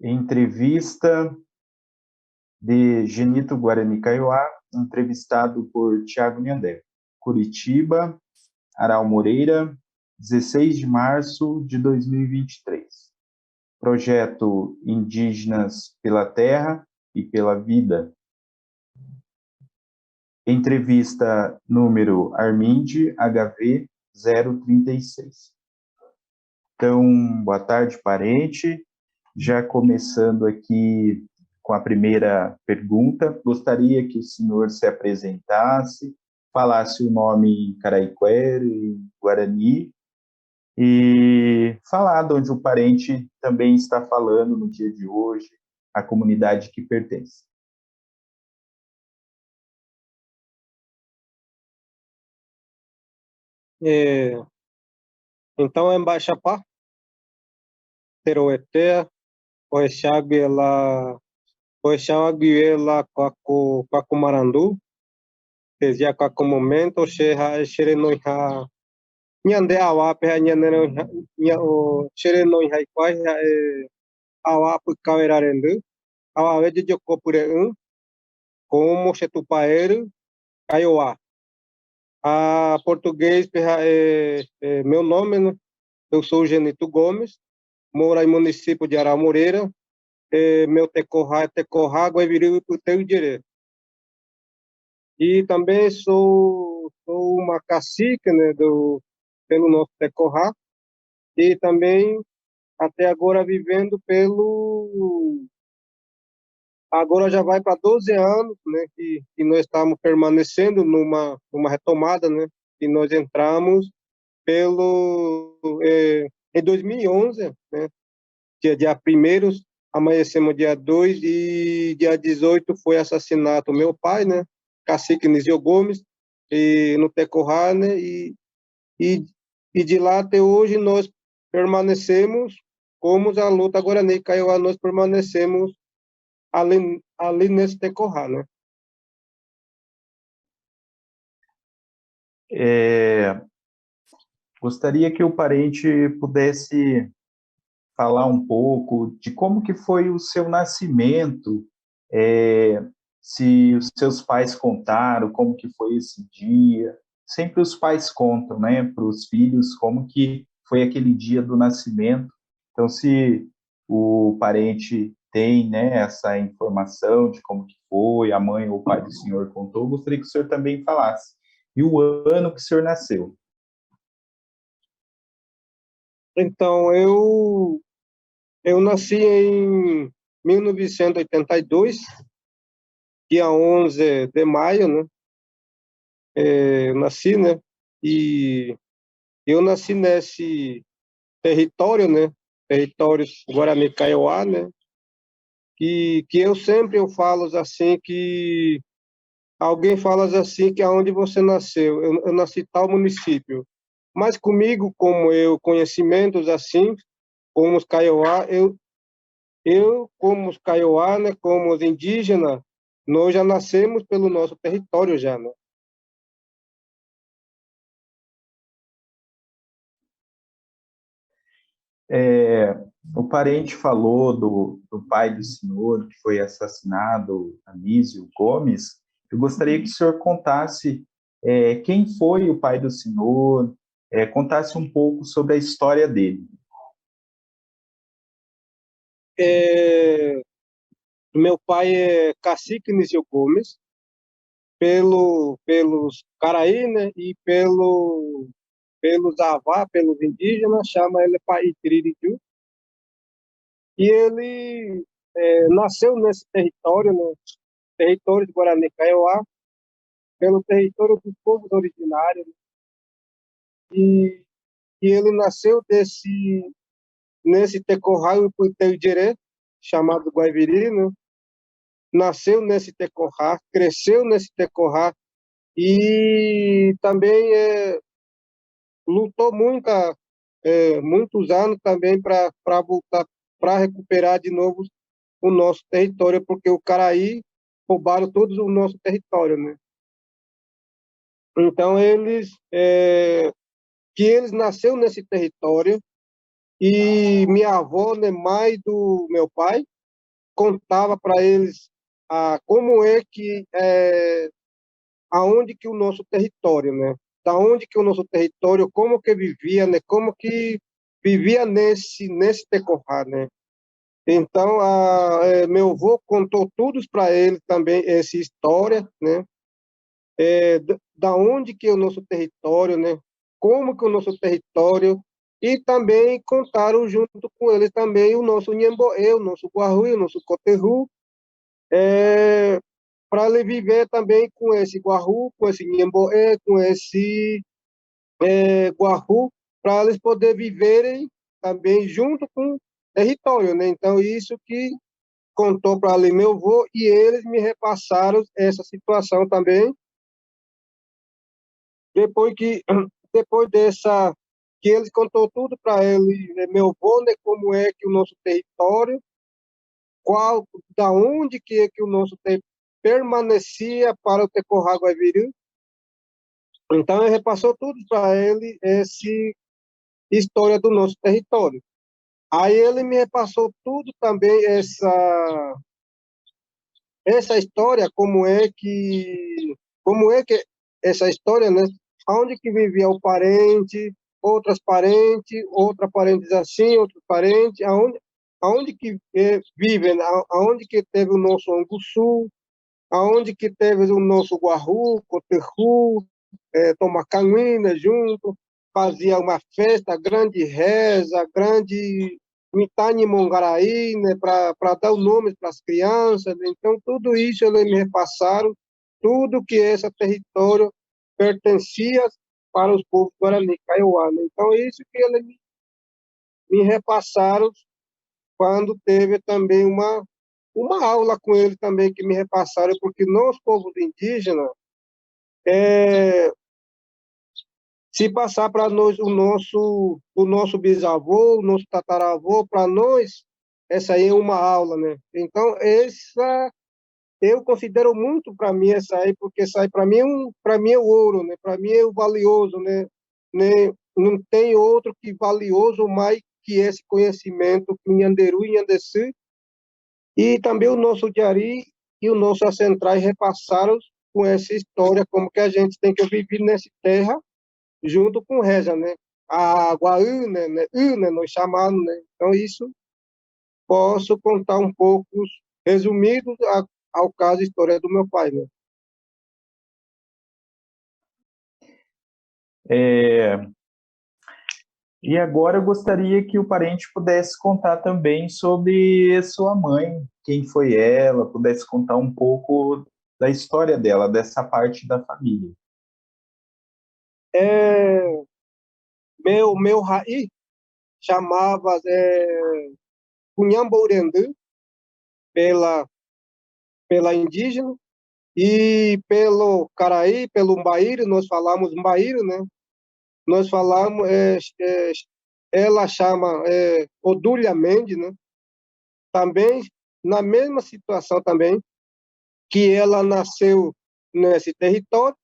Entrevista de Genito Guarani Kaiowá, entrevistado por Tiago Niandé. Curitiba, Aral Moreira, 16 de março de 2023. Projeto Indígenas pela Terra e pela Vida. Entrevista número Arminde HV 036. Então, boa tarde, parente. Já começando aqui com a primeira pergunta, gostaria que o senhor se apresentasse, falasse o nome em Caraiquero e Guarani, e falar de onde o parente também está falando no dia de hoje, a comunidade que pertence. Então, em Baixapá, Teroeté, Oexaguiela, Quacumarandu, Tezia Quacumomento, Xerenoiha, Nhande Awap, Xerenoiha, Awap, Cauerarendu, Awave de Jocopureum, como Chetupaeiro, Kaiowá. A português, meu nome, né? Eu sou Genito Gomes, moro em município de Aral Moreira, meu Tecorrá é Tecorrá, Guaiviri e Puteiro. E também sou uma cacique, né, pelo nosso Tecorrá, e também até agora vivendo agora já vai para 12 anos, né, que nós estamos permanecendo numa retomada, né, e nós entramos em 2011, né, dia 1º, amanhecemos dia 2 e dia 18 foi assassinato meu pai, né, Cacique Nizio Gomes, e no Tecorrá, né, e, e de lá até hoje nós permanecemos como a luta Guarani Kaiowá, nós permanecemos ali nesse Tecorrá, né. Gostaria que o parente pudesse falar um pouco de como que foi o seu nascimento, se os seus pais contaram como que foi esse dia. Sempre os pais contam, né, para os filhos como que foi aquele dia do nascimento. Então, se o parente tem, né, essa informação de como que foi, a mãe ou o pai do senhor contou, gostaria que o senhor também falasse. E o ano que o senhor nasceu? Então, eu nasci em 1982, dia 11 de maio, né? Eu nasci, né? E eu nasci nesse território, né? Território Guarani Kaiowá, né? Que eu falo assim que alguém fala assim que aonde você nasceu, eu nasci tal município. Mas comigo, como eu conhecimentos assim, como os Kaiowá, como os Kaiowá, né, como os indígenas, nós já nascemos pelo nosso território já, né? O parente falou do pai do senhor que foi assassinado, Anísio Gomes. Eu gostaria que o senhor contasse quem foi o pai do senhor, contasse um pouco sobre a história dele. Meu pai é Cacique Nísio Gomes, pelos Caraí, né, e pelos Avá, pelos indígenas, chama ele Pai Tiriritiu. E ele nasceu nesse território, no território de Guarani Kaiowá, pelo território dos povos originários. E, e ele nasceu nesse Tecorrá Puiteiro, chamado Guaiviri, né? Nasceu nesse Tecorrá, cresceu nesse Tecorrá e também lutou muitos anos também para voltar, para recuperar de novo o nosso território, porque o Caraí roubaram todo o nosso território, né? Então eles nasceu nesse território e minha avó, né, mãe do meu pai, contava para eles como é que aonde que o nosso território, né? Da onde que o nosso território, como que vivia, né? Como que vivia nesse decorrer, né? Então, meu avô contou tudo para ele também essa história, né? Da onde que é o nosso território, né? Como que o nosso território e também contaram junto com ele também o nosso Nhemboé, o nosso Guarui, o nosso Coterru, para ele viver também com esse Guarru, com esse Nhemboé, com esse Guarru, para eles poderem viverem também junto com o território, né? Então, isso que contou para ali meu avô e eles me repassaram essa situação também. Depois que depois dessa que eles contou tudo para ele, né, meu avô, né, como é que o nosso território, qual, da onde que é que o nosso território permanecia para o Tecorra Guaiviri. Então ele repassou tudo para ele essa história do nosso território. Aí ele me repassou tudo também essa história, como é que essa história, né? Onde que vivia o parente, outras parentes, outra parentes assim, outro parente, aonde que vivem, aonde que teve o nosso Anguçu, aonde que teve o nosso Guarru, Coterru, Tomacanguina junto, fazia uma festa, grande reza, grande Mitani Mongaraí, né, para dar o nome para as crianças. Então, tudo isso eles me repassaram, tudo que esse território pertencia para os povos Guarani Kaiowá, né? Então, isso que eles me repassaram quando teve também uma aula com ele também que me repassaram, porque nós, povos indígenas, é, se passar para nós o nosso bisavô, o nosso tataravô, para nós, essa aí é uma aula, né? Então, essa eu considero muito para mim essa aí, porque essa aí para mim é o ouro, né? Para mim é o valioso, né? Não tem outro que valioso mais que esse conhecimento que o Nhanderu e Nhandeci e também o nosso Diari e o nosso Ancestrais repassaram com essa história, como que a gente tem que viver nessa terra junto com reza, né? A Guaú, né? Nós chamamos, né? Então, isso posso contar um pouco, resumido, ao caso, a história do meu pai, né? É, e agora eu gostaria que o parente pudesse contar também sobre sua mãe, quem foi ela, pudesse contar um pouco da história dela, dessa parte da família. É, meu raiz chamava Cunhambourendê, pela indígena, e pelo Caraí, pelo Mbaíri, nós falamos Mbaíri, né? Nós falamos, ela chama Odúlia Mendes, né? Também, na mesma situação também, que ela nasceu nesse território,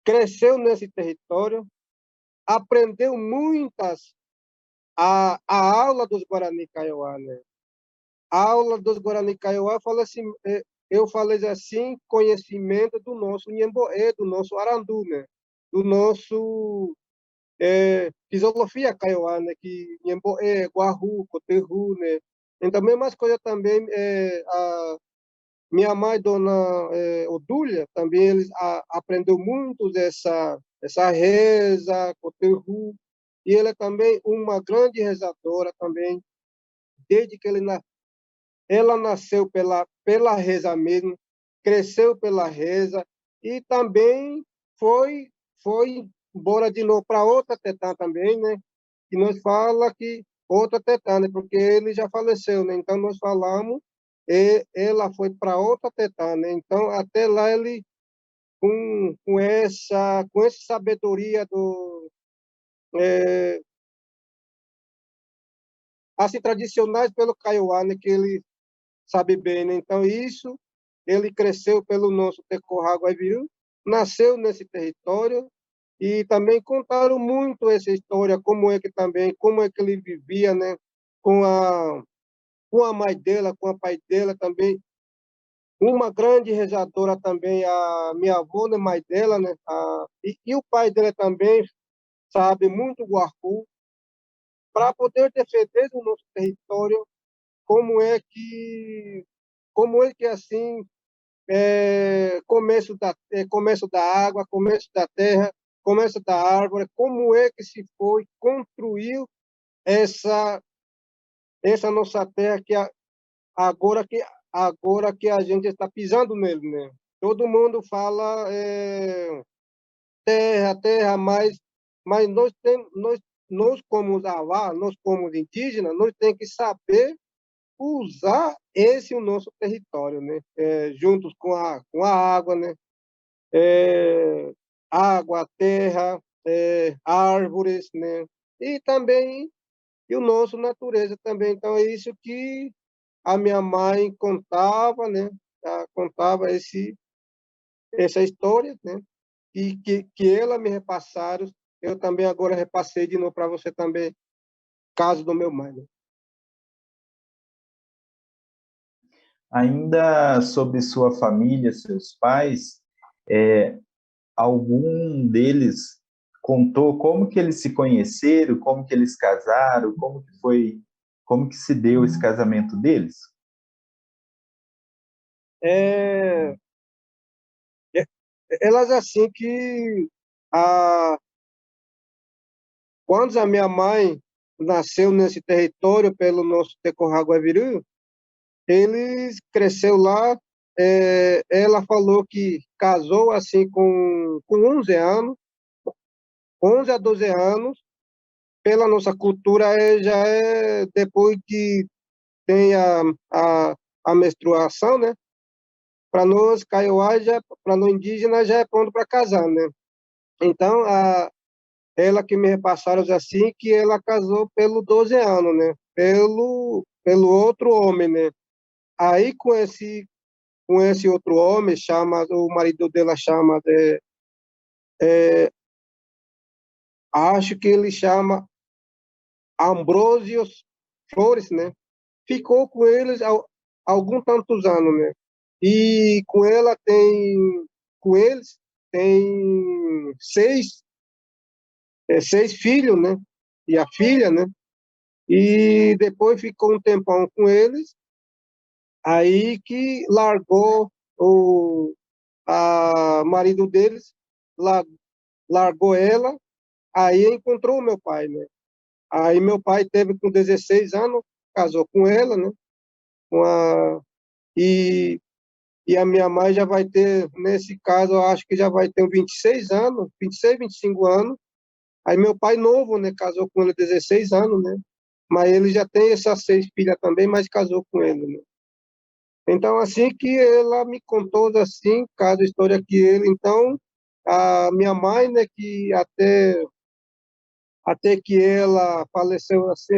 cresceu nesse território, aprendeu muitas, a aula dos Guarani Kaiowá, né? A aula dos Guarani Kaiowá, eu falei assim, conhecimento do nosso Nhemboé, do nosso Arandu, né? Do nosso filosofia Kaiowá, né? Que Nhemboé, Guarru, Coterru, né? Então, a mesma coisa também, minha mãe, dona Odúlia, também eles aprendeu muito essa reza, Coterru, e ela é também uma grande rezadora também, desde que ela nasceu pela reza mesmo, cresceu pela reza, e também foi embora de novo para outra tetã também, né? Que nós fala que outra tetã, né? Porque ele já faleceu, né? Então nós falamos e ela foi para outra tetã, né? Então até lá ele com essa sabedoria é, assim tradicionais pelo Kaiowá, né? Que ele sabe bem, né? Então isso ele cresceu pelo nosso Tecorra Guaiviri, nasceu nesse território e também contaram muito essa história, como é que ele vivia, né, com a mãe dela, com a pai dela também. Uma grande rezadora também, a minha avó, né, mãe dela, né, e o pai dela também sabe muito guarcu para poder defender o nosso território, como é que assim começo da água, começo da terra, começo da árvore, como é que se foi construiu essa nossa terra agora que agora que a gente está pisando nele, né? Todo mundo fala terra, terra, mas nós como os Avá, nós como os indígenas, nós temos que saber usar esse o nosso território, né? Juntos com a água, né? É, água, terra, árvores, né? E também e o nosso natureza também. Então é isso que a minha mãe contava, né? Ela contava essa história, né? E que ela me repassaram, eu também agora repassei de novo para você também, caso do meu mãe, né? Ainda sobre sua família, seus pais, é, algum deles contou como que eles se conheceram, como que eles casaram, como que foi, como que se deu esse casamento deles? É, é, elas assim que a, quando a minha mãe nasceu nesse território pelo nosso Tecorraguaviru, eles cresceu lá, ela falou que casou assim com 11 anos, 11 a 12 anos, pela nossa cultura já é depois que tem a, a menstruação, né? Para nós, Kaiowá, para nós indígenas, já é pronto para casar, né? Então, ela que me repassaram assim, que ela casou pelo 12 anos, né? Pelo outro homem, né? Aí, com esse outro homem, o marido dela chama, acho que ele chama Ambrósio Flores, né? Ficou com eles alguns tantos anos, né? E com eles tem seis filhos, né? E a filha, né? E depois ficou um tempão com eles, aí que largou a marido deles, la, largou ela, aí encontrou o meu pai, né? Aí meu pai teve com 16 anos, casou com ela, né? Com a, e, e a minha mãe já vai ter, nesse caso, eu acho que já vai ter 26 anos, 26, 25 anos. Aí meu pai novo, né? Casou com ele 16 anos, né? Mas ele já tem essas seis filhas também, mas casou com ele, né? Então, assim que ela me contou, assim, cada história que ele, então, a minha mãe, né, que até que ela faleceu, assim,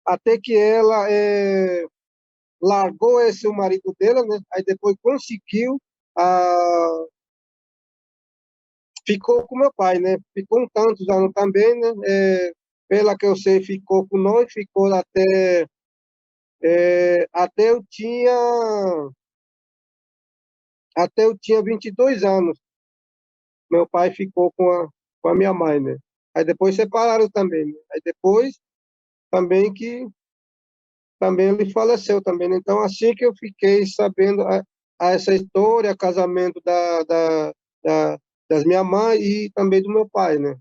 até que ela largou esse o marido dela, né, aí depois conseguiu, ah, ficou com meu pai, né, ficou um tantos anos também, né, pela que eu sei, ficou com nós, ficou até eu tinha 22 anos. Meu pai ficou com a minha mãe, né? Aí depois separaram também, né? Aí depois também que também ele faleceu também, né? Então assim que eu fiquei sabendo essa história, casamento das minha mãe e também do meu pai, né?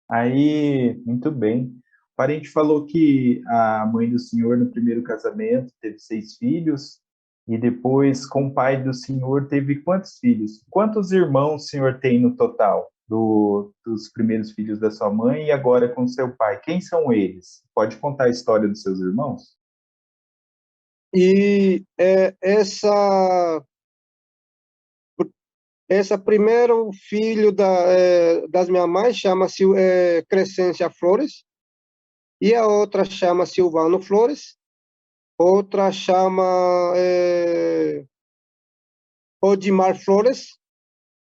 Aí, muito bem. O parente falou que a mãe do senhor, no primeiro casamento, teve 6 filhos, e depois, com o pai do senhor, teve quantos filhos? Quantos irmãos o senhor tem no total dos primeiros filhos da sua mãe e agora com seu pai? Quem são eles? Pode contar a história dos seus irmãos? E essa primeiro filho das minha mãe chama-se Crescência Flores e a outra chama Silvano Flores, outra chama Odimar Flores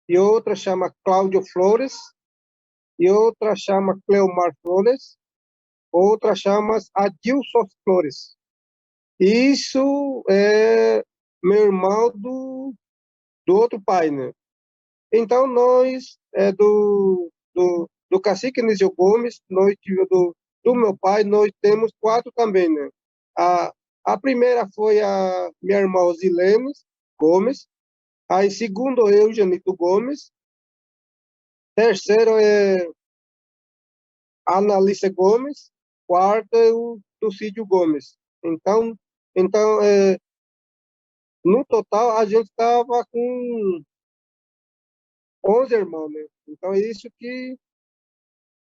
e outra chama Cláudio Flores, e outra chama Cleomar Flores, outra chama Adilson Flores. Isso é meu irmão do outro pai, né? Então, nós, do cacique Nísio Gomes, nós do meu pai, nós temos 4 também, né? A primeira foi a minha irmã Rosilene Gomes, aí segundo eu, Janito Gomes, terceiro é Analice Gomes, quarto é o Tucídio Gomes. Então no total, a gente estava com 11 irmãos, né? Então, é isso que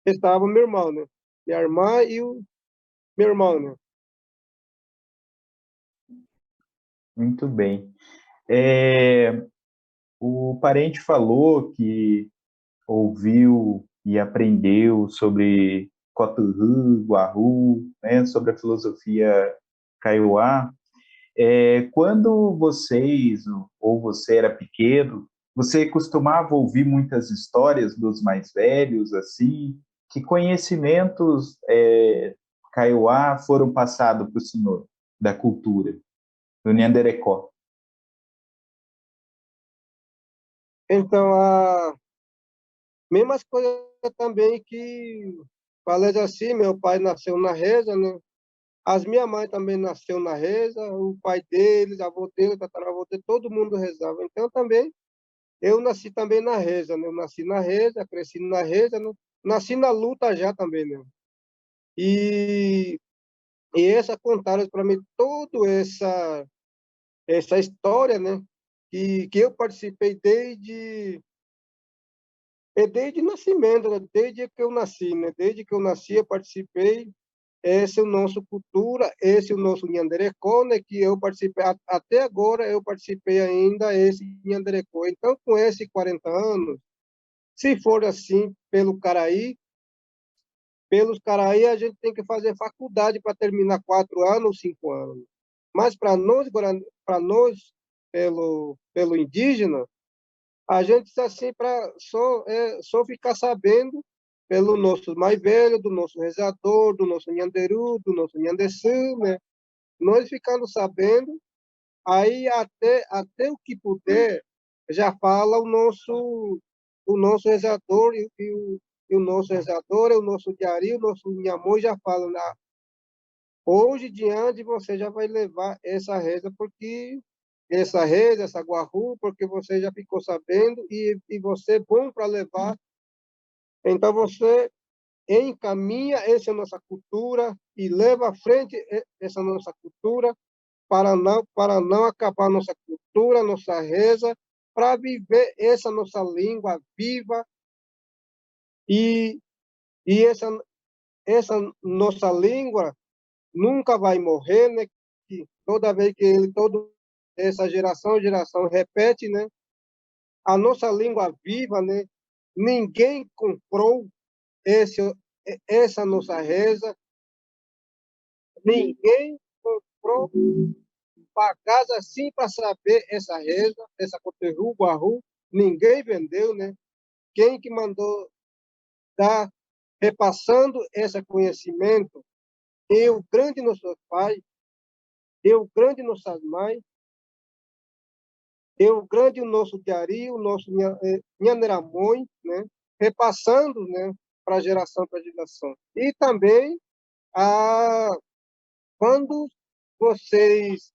estava meu irmão, né? Minha irmã e o meu irmão, né? Muito bem. É, o parente falou que ouviu e aprendeu sobre Coturru, Guarru, né, sobre a filosofia Kaiowá. Quando vocês, ou você era pequeno, você costumava ouvir muitas histórias dos mais velhos, assim? Que conhecimentos Kaiowá foram passados para o senhor, da cultura, do Nhanderecó? Então, a mesmas coisas também que, falei assim, meu pai nasceu na Reza, né? As minha mãe também nasceu na Reza, o pai deles, avô dele, tataravô dele, todo mundo rezava. Então, também, eu nasci também na Reza, né? Eu nasci na Reza, cresci na Reza, né? Nasci na luta já também, né? E, e essa contaram para mim toda essa história, né? Que eu participei desde nascimento, né? Desde que eu nasci, né? Desde que eu nasci, eu participei. Esse é o nosso cultura, esse é o nosso Nhanderecó, né? Que eu participei, até agora eu participei ainda esse Nhanderecó. Então, com esses 40 anos, se for assim, pelos Caraí, a gente tem que fazer faculdade para terminar 4 anos ou 5 anos. Mas para nós, pelo indígena, a gente está assim para só ficar sabendo pelo nosso mais velho, do nosso rezador, do nosso Nhanderu, do nosso Nhandeçu, né? Nós ficando sabendo, aí até o que puder, já fala o nosso rezador e o nosso rezador, o nosso diari, o nosso Nhamon já fala, hoje diante você já vai levar essa reza, porque essa reza, essa guarru, porque você já ficou sabendo e você é bom para levar. Então você encaminha essa nossa cultura e leva à frente essa nossa cultura para não acabar nossa cultura, nossa reza, para viver essa nossa língua viva e, e essa nossa língua nunca vai morrer, né? Que toda vez que essa geração repete, né? A nossa língua viva, né? Ninguém comprou esse, essa nossa reza, ninguém comprou casa assim para saber essa reza, essa coterru, guarru, ninguém vendeu, né? Quem que mandou dar, repassando esse conhecimento, eu, grande nossos pais, eu, grande nossas mães, eu, grande o nosso diari, o nosso Nhaneramoi, né? Repassando, né? Para geração. E também, a, quando vocês,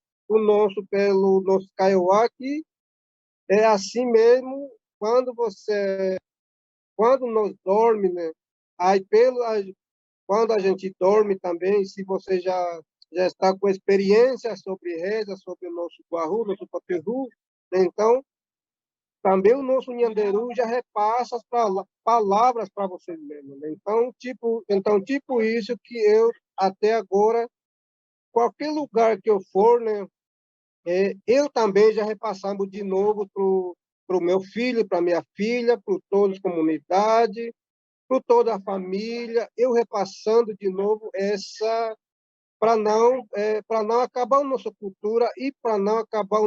pelo nosso Kaiowá, que é assim mesmo, quando nós dorme, né? Aí quando a gente dorme também, se você já está com experiência sobre reza, sobre o nosso guarru, nosso coterru, então também o nosso nhanderu já repassa as palavras para vocês mesmos, né? Então, tipo isso que eu até agora, qualquer lugar que eu for, né? Eu também já repassamos de novo para o meu filho, para minha filha, para toda a comunidade, para toda a família, eu repassando de novo para não acabar a nossa cultura e para não acabar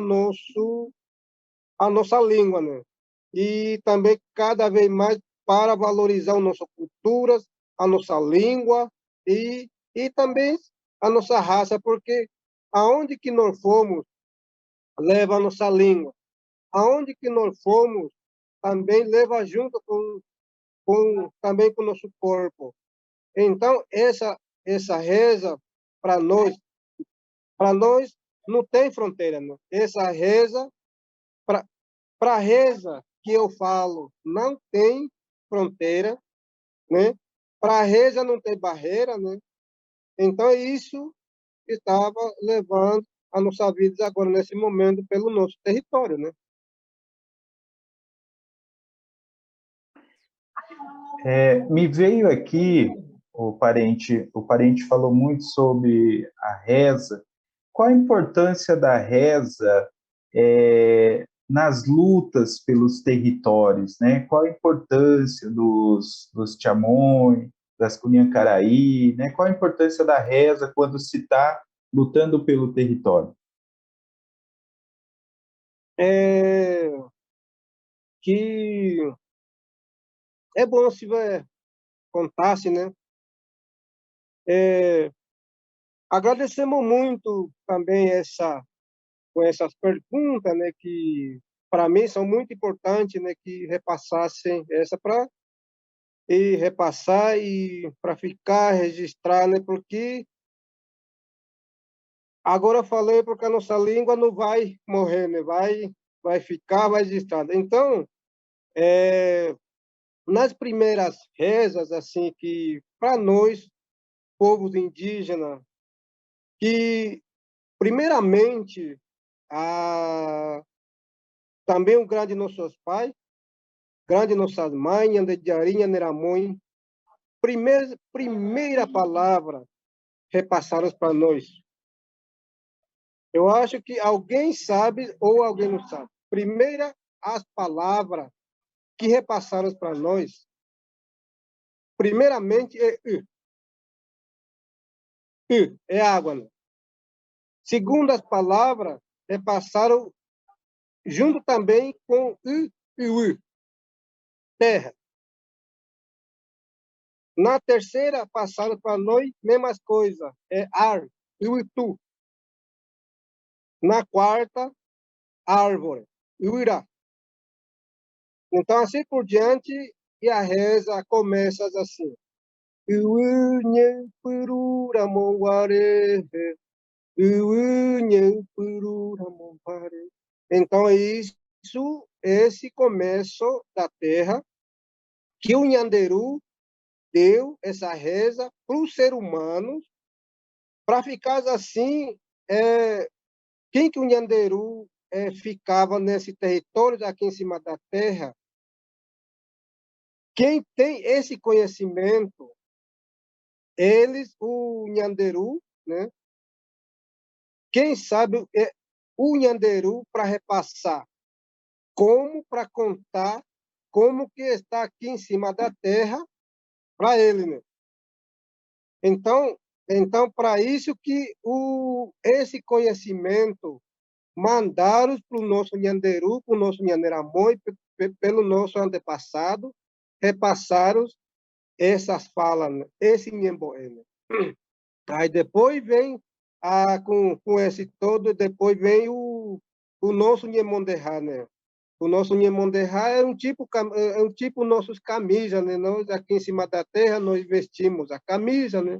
a nossa língua, né? e também cada vez mais para valorizar a nossa cultura, a nossa língua e também a nossa raça, porque aonde que nós fomos, leva a nossa língua. Aonde que nós fomos, também leva junto também com o nosso corpo. Então, essa reza, para nós não tem fronteira. Não. Essa reza, para a reza que eu falo, não tem fronteira, né? Para a reza não tem barreira, né? Então, isso estava levando a nossa vida agora, nesse momento, pelo nosso território, né? Me veio aqui, o parente falou muito sobre a reza. Qual a importância da reza nas lutas pelos territórios, né? Qual a importância dos Tiamões, das Cunhancaraí, né? Qual a importância da reza quando se está lutando pelo território? É, que é bom se contasse, né? É, agradecemos muito também com essas perguntas, né? Que para mim são muito importantes, né? Que repassassem essa para e repassar e para ficar registrar, né? Porque agora eu falei porque a nossa língua não vai morrer, né? Vai ficar, vai registrada. Então, nas primeiras rezas, assim, que para nós, povos indígenas, que primeiramente a, também o grande nossos pais, grande nossas mães, Andejarinha, Neramões, primeira palavra repassaram para nós. Eu acho que alguém sabe ou alguém não sabe. Primeira, as palavras que repassaram para nós, primeiramente é U. U é água. Né? Segundo as palavras, repassaram junto também com U e U, terra. Na terceira, passaram para nós, mesmas coisa, é ar, U e tu. Na quarta, árvore, Uirá. Então, assim por diante, e a reza começa assim. Uunhe purura monguare, uunhe purura monguare. Então, isso, esse começo da terra, que o Nhanderu deu essa reza para os seres humanos, para ficar assim, quem que o Nhanderu ficava nesse território aqui em cima da terra, quem tem esse conhecimento, eles, o Nhanderu, né? Quem sabe o Nhanderu para repassar, como para contar como que está aqui em cima da terra para ele, né? Então, para isso que esse conhecimento mandaram para o nosso Nhanderu, para o nosso Nhanderamoi, pelo nosso antepassado, repassaram essas falas, né? Esse Nhemboé. Né? Aí depois vem, com esse todo, depois vem o nosso Nhemonderrá, né? O nosso Nhemonderrá é um tipo nossos camisas, né? Nós aqui em cima da terra, nós vestimos a camisa, né?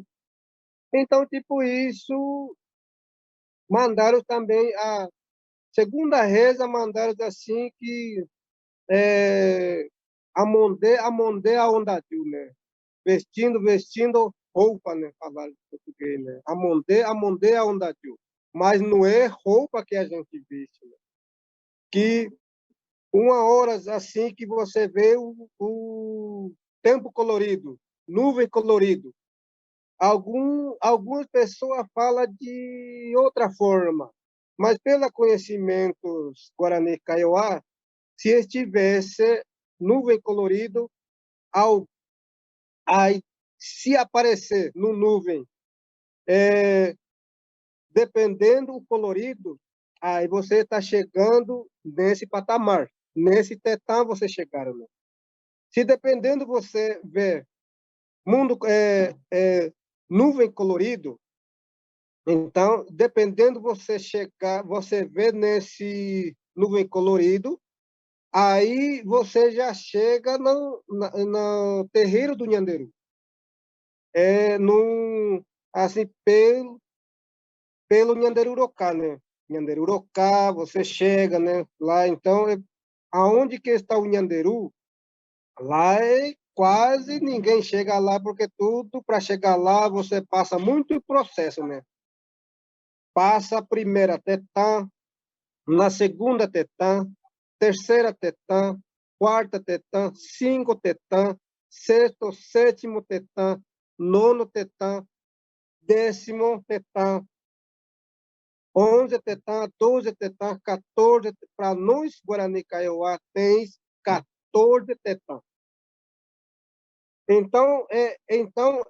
Então, tipo isso, mandaram também a segunda reza, mandaram assim que amonde a ondadil, né? Vestindo roupa, né? Falaram em português, né? Amonde a ondadil. Mas não é roupa que a gente veste, né? Que uma hora assim que você vê o tempo colorido, nuvem colorido. Algumas pessoas falam de outra forma, mas pelo conhecimento Guarani Kaiowá, se estivesse nuvem colorido, ao, aí, se aparecer no nuvem, dependendo do colorido, aí você está chegando nesse patamar. nesse tetã você chegar, né? Se dependendo você ver mundo nuvem colorido, então dependendo você chegar, você vê nesse nuvem colorido, aí você já chega no terreiro do Nhanderu. Assim, pelo Nhanderurocá, né? Nhanderurocá, você chega, né? Lá, então, aonde que está o Nhanderu? Lá quase ninguém chega lá, porque tudo, para chegar lá, você passa muito processo, né? Passa a primeira tetã, na segunda tetã, terceira tetã, quarta tetã, cinco tetã, sexto, sétimo tetã, nono tetã, décimo tetã, 11 tetã, 12 tetã, 14, para nós, Guarani Kaiowá, tem 14 tetã. Então,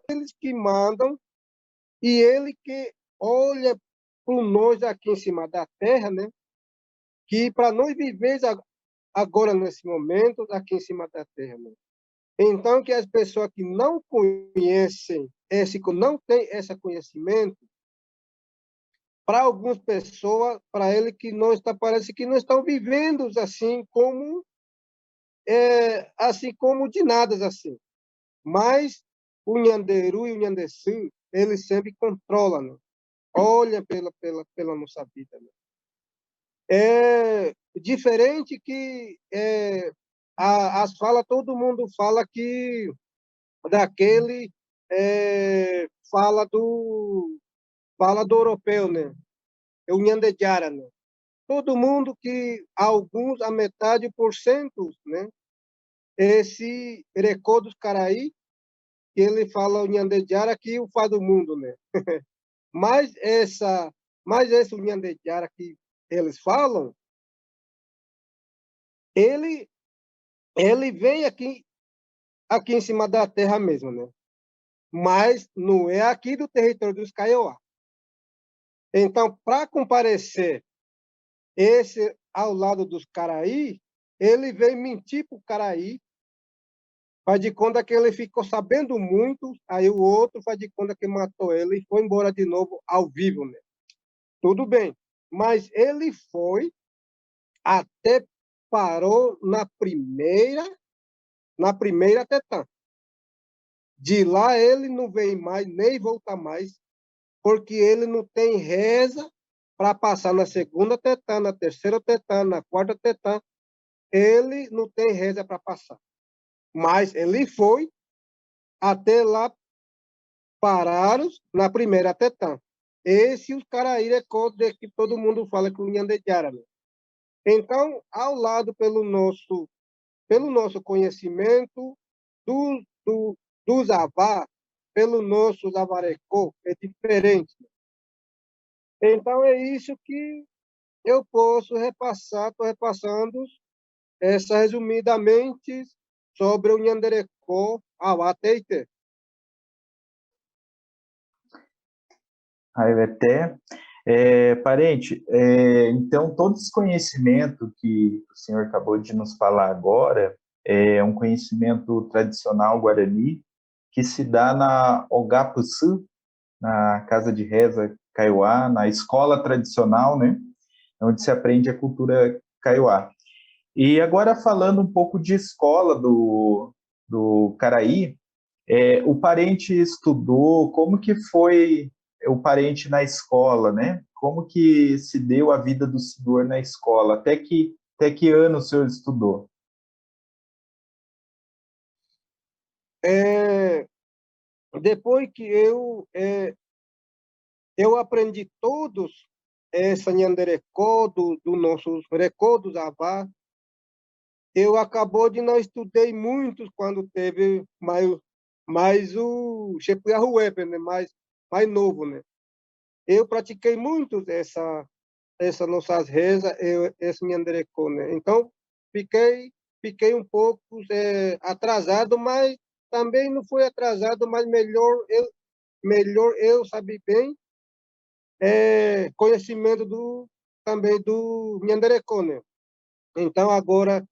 eles que mandam e ele que olha por nós aqui em cima da terra, né? Que para nós viver agora, nesse momento, aqui em cima da terra. Né? Então, que as pessoas que não conhecem, não têm esse conhecimento, para algumas pessoas, para ele que não está, parece que não estão vivendo assim como de nada assim. Mas o Nhanderu e o Nhandeçu, eles sempre controlam, né? Olha pela nossa vida. Né? É diferente que as falas, todo mundo fala que daquele fala do europeu, né? É o Nhandejara, né? Todo mundo que alguns a metade por cento, né? Esse Recô dos Caraí, que ele fala o Nhandejara que o faz do mundo, né? Mas esse Nhandejara que eles falam, ele vem aqui em cima da terra mesmo, né? Mas não é aqui do território dos Kaiowá. Então, para comparecer esse ao lado dos Caraí, ele veio mentir para o Caraí, faz de conta que ele ficou sabendo muito, aí o outro faz de conta que matou ele e foi embora de novo ao vivo, né? Tudo bem, mas ele foi até parou na primeira tetã. De lá ele não vem mais, nem volta mais, porque ele não tem reza para passar na segunda tetã, na terceira tetã, na quarta tetã. Ele não tem reza para passar. Mas ele foi até lá parados na primeira tetã. Esse os Caraíra de que todo mundo fala que o Nhandejara. Né? Então, ao lado pelo nosso conhecimento dos Avá, pelo nosso Zavarecô, é diferente. Então, é isso que eu posso repassar, estou repassando essa resumidamente sobre o Nhanderecô Awá-Teité. Raiveté. Parente, então todo esse conhecimento que o senhor acabou de nos falar agora é um conhecimento tradicional guarani que se dá na Ogapuçu, na Casa de Reza Kaiowá, na escola tradicional, né, onde se aprende a cultura Kaiowá. E agora falando um pouco de escola do Caraí, o parente estudou, como que foi o parente na escola, né? Como que se deu a vida do senhor na escola? Até que ano o senhor estudou? Depois que eu aprendi todos essa Nhanderecô, do nossos Recô dos Avá, eu acabou de não estudei muitos quando teve mais o Chepuiarruepe, né? Mais novo, né? Eu pratiquei muito essa nossas rezas, esse Nhanderecô, né? Então, fiquei um pouco atrasado, mas também não foi atrasado, mas melhor eu saber bem conhecimento também do Nhanderecô, né? Então, agora,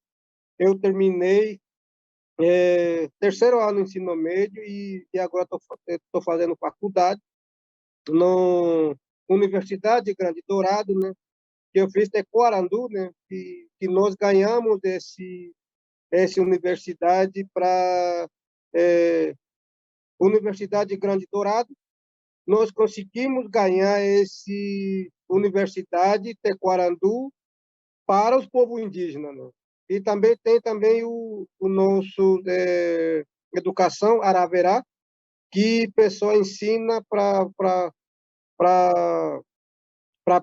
eu terminei terceiro ano do ensino médio e agora estou fazendo faculdade na Universidade de Grande Dourado, né? Que eu fiz Tecoarandu, né? Que nós ganhamos essa universidade para Universidade de Grande Dourado. Nós conseguimos ganhar essa universidade Tecoarandu para os povos indígenas, né? E também tem também o nosso educação Araverá, que a pessoa ensina para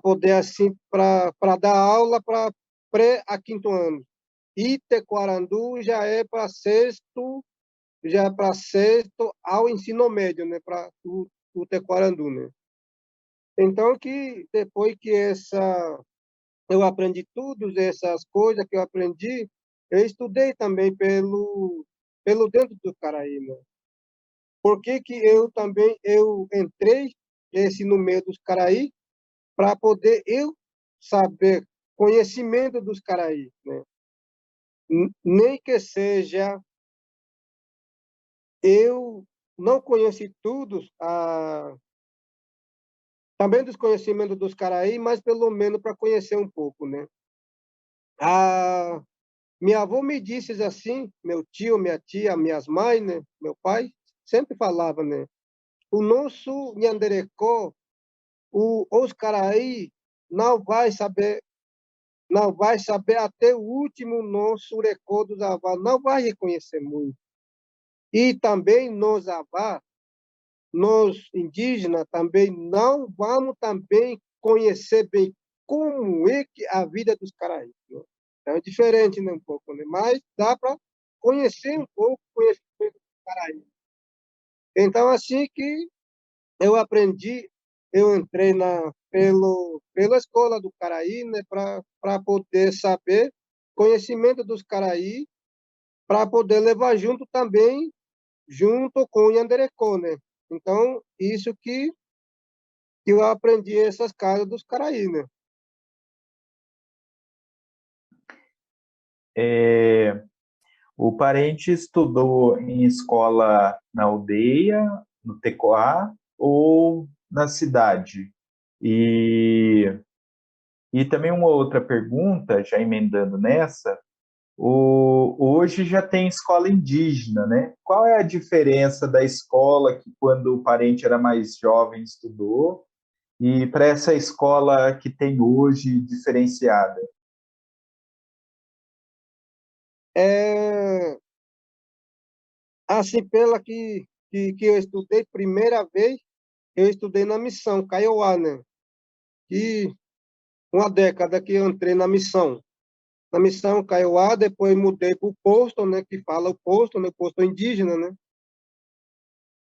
poder assim para dar aula para pré a quinto ano. E Tecoarandu já é para sexto ao ensino médio, né, para o Tecoarandu, né. Então que depois que eu aprendi todas essas coisas que eu aprendi, eu estudei também pelo dentro do Caraí, né. Por que que eu entrei no meio dos Caraí para poder eu saber conhecimento dos Caraí, né? Nem que seja eu não conheci tudo, também dos conhecimentos dos Caraí, mas pelo menos para conhecer um pouco, né? A minha avó me disse assim, meu tio, minha tia, minhas mães, né? Meu pai sempre falava, né? O nosso Nhanderecó, os Caraí não vai saber até o último nosso recorde dos avós, não vai reconhecer muito. E também nós avós, nós indígenas também não vamos também conhecer bem como é que a vida dos Caraí, né? Então é diferente, né, um pouco, né? Mas dá para conhecer um pouco o conhecimento dos Caraí. Então assim que eu aprendi, eu entrei pela escola do Caraí, né, para poder saber conhecimento dos Caraí, para poder levar junto também, junto com o Yanderecó, né? Então, isso que eu aprendi essas casas dos Caraí, né? O parente estudou em escola na aldeia, no Tecoá, ou na cidade? E, e também uma outra pergunta, já emendando nessa, hoje já tem escola indígena, né? Qual é a diferença da escola que quando o parente era mais jovem estudou e para essa escola que tem hoje diferenciada? É, assim, pela que eu estudei, primeira vez, eu estudei na missão, Kaiowá, né? E uma década que eu entrei na missão Kaiowá, depois mudei para o posto, né, que fala o posto, né, o posto indígena, né.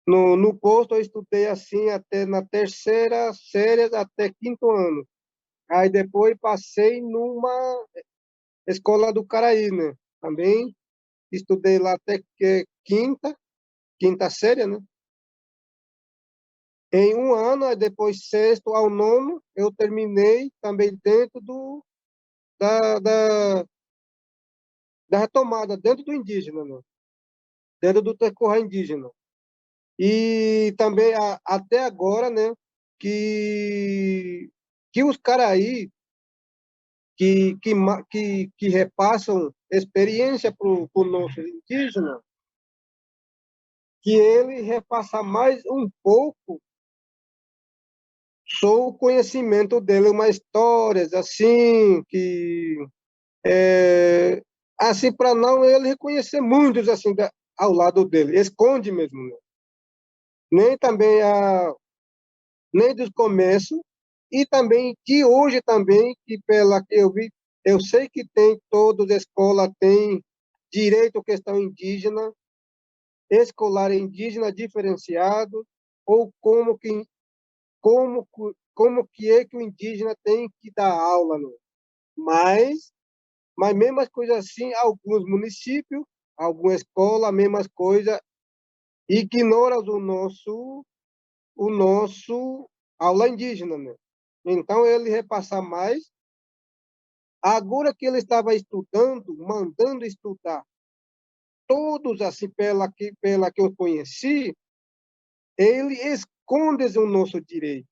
No posto eu estudei assim até na terceira série até quinto ano. Aí depois passei numa escola do Caraí, né. Também estudei lá até que quinta série, né. Em um ano, aí depois sexto ao nono, eu terminei também dentro da, da, da retomada, dentro do indígena, né. Dentro do tercorrer indígena. E também até agora, né, que os Caraí que repassam experiência para o nosso indígena, que ele repassa mais um pouco sobre o conhecimento dele, umas histórias assim, é, assim para não ele reconhecer muitos assim ao lado dele, esconde mesmo, né? Nem também nem dos começos, e também que hoje também, que pela que eu vi, eu sei que tem, todas as escolas têm direito à questão indígena, escolar indígena diferenciado, ou como que é que o indígena tem que dar aula, né? Mas, mas mesmas coisas assim, alguns municípios, alguma escola, a mesma coisa, ignoram o nosso aula indígena, né? Então, ele repassar mais Agora que ele estava estudando, mandando estudar, todos assim, pela que eu conheci, ele esconde o nosso direito.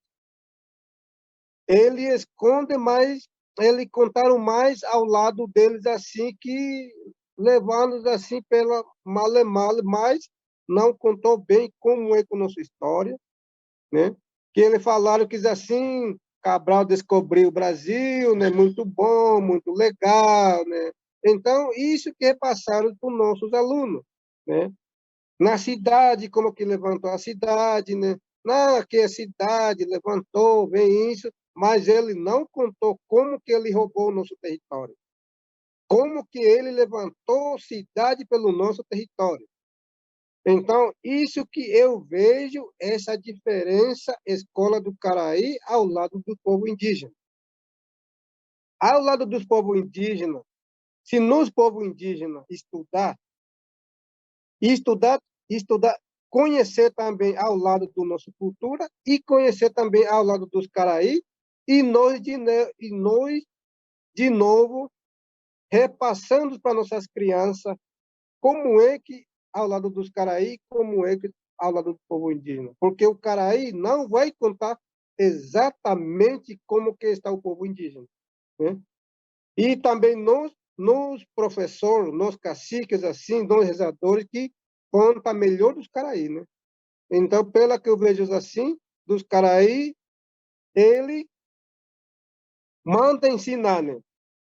Ele esconde mais, ele contaram mais ao lado deles assim, que levando assim pela male, mas não contou bem como é com a nossa história, né? Que ele falaram que assim, Cabral descobriu o Brasil, né? Muito bom, muito legal, né? Então, isso que repassaram para os nossos alunos, né? Na cidade, como que levantou a cidade, né? Na que a cidade levantou, vem isso, mas ele não contou como que ele roubou o nosso território. Como que ele levantou cidade pelo nosso território. Então, isso que eu vejo, essa diferença, Escola do Caraí ao lado do povo indígena. Ao lado dos povos indígenas, se nos povos indígenas estudar, estudar, conhecer também ao lado da nossa cultura e conhecer também ao lado dos Caraí, e nós de novo, repassando para nossas crianças como é que ao lado dos Caraí, como é que ao lado do povo indígena. Porque o Caraí não vai contar exatamente como que está o povo indígena, né? E também nos professores, nos caciques, assim, nos rezadores, que conta melhor dos Caraí, né? Então, pela que eu vejo assim, dos Caraí, ele manda ensinar, né?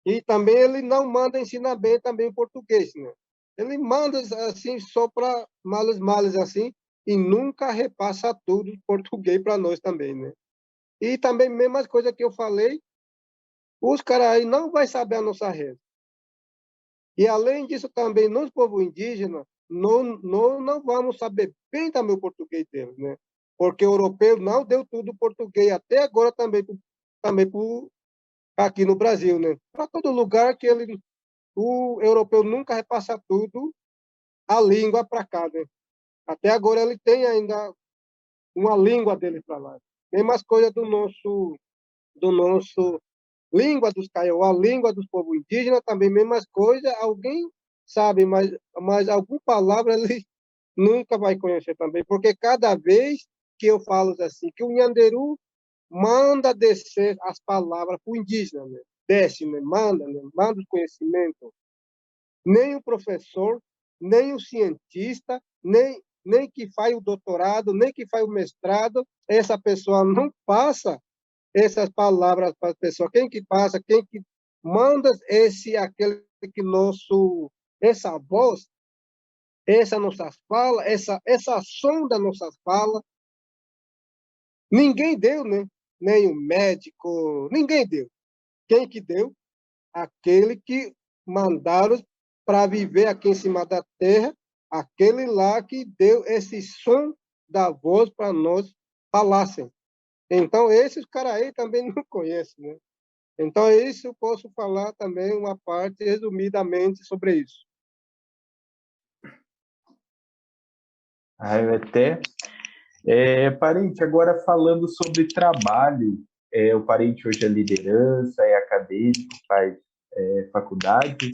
E também ele não manda ensinar bem também o português, né? Ele manda assim só para males assim e nunca repassa tudo em português para nós também, né? E também mesma coisa que eu falei, os caras aí não vai saber a nossa reza. E além disso também nós povo indígena não vamos saber bem também o português deles, né? Porque o europeu não deu tudo português até agora também pro, aqui no Brasil, né? Para todo lugar que o europeu nunca repassa tudo a língua para cá, né? Até agora ele tem ainda uma língua dele para lá. Mesmas coisas do nosso língua dos Kaiowá, língua dos povos indígenas, também mesmas coisas, alguém sabe, mas alguma palavra ele nunca vai conhecer também, porque cada vez que eu falo assim, que o Nhanderu manda descer as palavras para o indígena, né? Desce, né? Manda o conhecimento. Nem o professor, nem o cientista, nem que faz o doutorado, nem que faz o mestrado, essa pessoa não passa essas palavras para as pessoas. Quem que passa, quem que manda aquele que essa voz, essa nossa fala, essa som da nossa fala, ninguém deu, né? Nem o médico, ninguém deu. Quem que deu? Aquele que mandaram para viver aqui em cima da terra, aquele lá que deu esse som da voz para nós falassem. Então, esses caras aí também não conhecem, né? Então, isso eu posso falar também uma parte resumidamente sobre isso. Eu até parente, agora falando sobre trabalho, o parente hoje é liderança, é acadêmico, faz faculdade.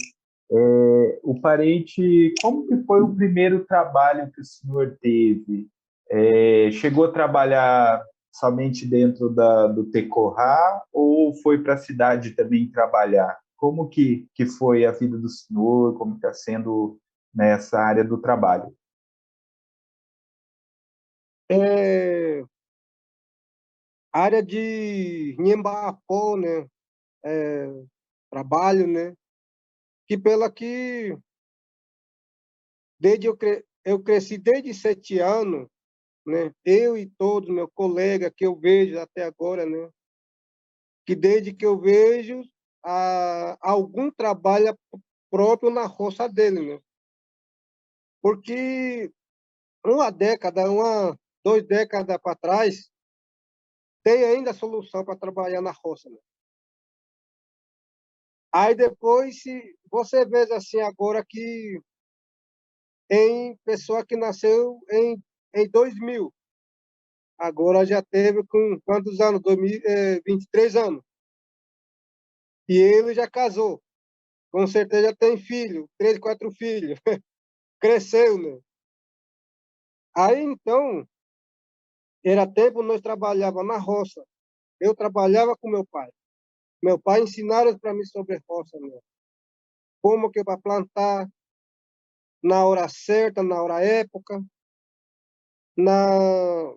O parente, como que foi o primeiro trabalho que o senhor teve? Chegou a trabalhar somente dentro do Tecorá ou foi para a cidade também trabalhar? Como que foi a vida do senhor? Como está sendo nessa área do trabalho? É, área de Nhembaapó, né? É, trabalho, né? Que pela que eu cresci desde 7 anos, né? Eu e todos meus colegas que eu vejo até agora, né? Que desde que eu vejo algum trabalho próprio na roça dele, né? Porque uma década, 2 décadas para trás, tem ainda solução para trabalhar na roça, né? Aí depois, se você vê assim agora que em pessoa que nasceu em 2000, agora já teve com quantos anos? 2023 anos. E ele já casou, com certeza tem filho, 3, 4 filhos, cresceu, né? Aí, então, era tempo, nós trabalhava na roça. Eu trabalhava com meu pai. Meu pai ensinaram para mim sobre roça, né? Como que para plantar na hora certa, na hora época, na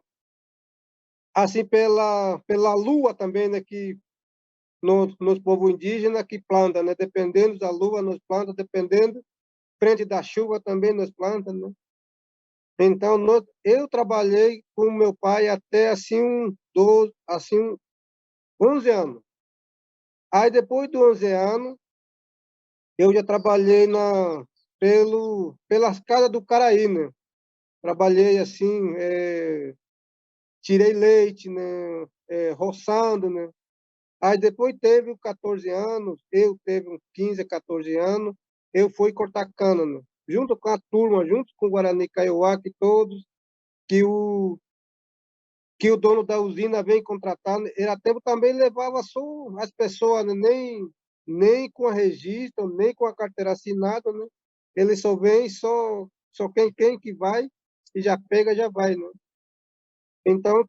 assim pela lua também, né, que nos povos indígenas que planta, né, dependendo da lua nós planta, dependendo frente da chuva também nós planta, né? Então eu trabalhei com meu pai até assim 12, assim 11 anos. Aí depois de 11 anos eu já trabalhei pelas casas do Caraí, né? Trabalhei assim, tirei leite, né? Roçando, né? Aí depois teve 14 anos, eu teve uns 15, 14 anos, eu fui cortar cana, né? Junto com a turma, junto com o Guarani Kaiowá, que todos, que o, que o dono da usina vem contratar, ele até também levava só as pessoas, né? Nem com a registro, nem com a carteira assinada, né? Ele só vem, só quem que vai, e já pega, já vai, né? Então,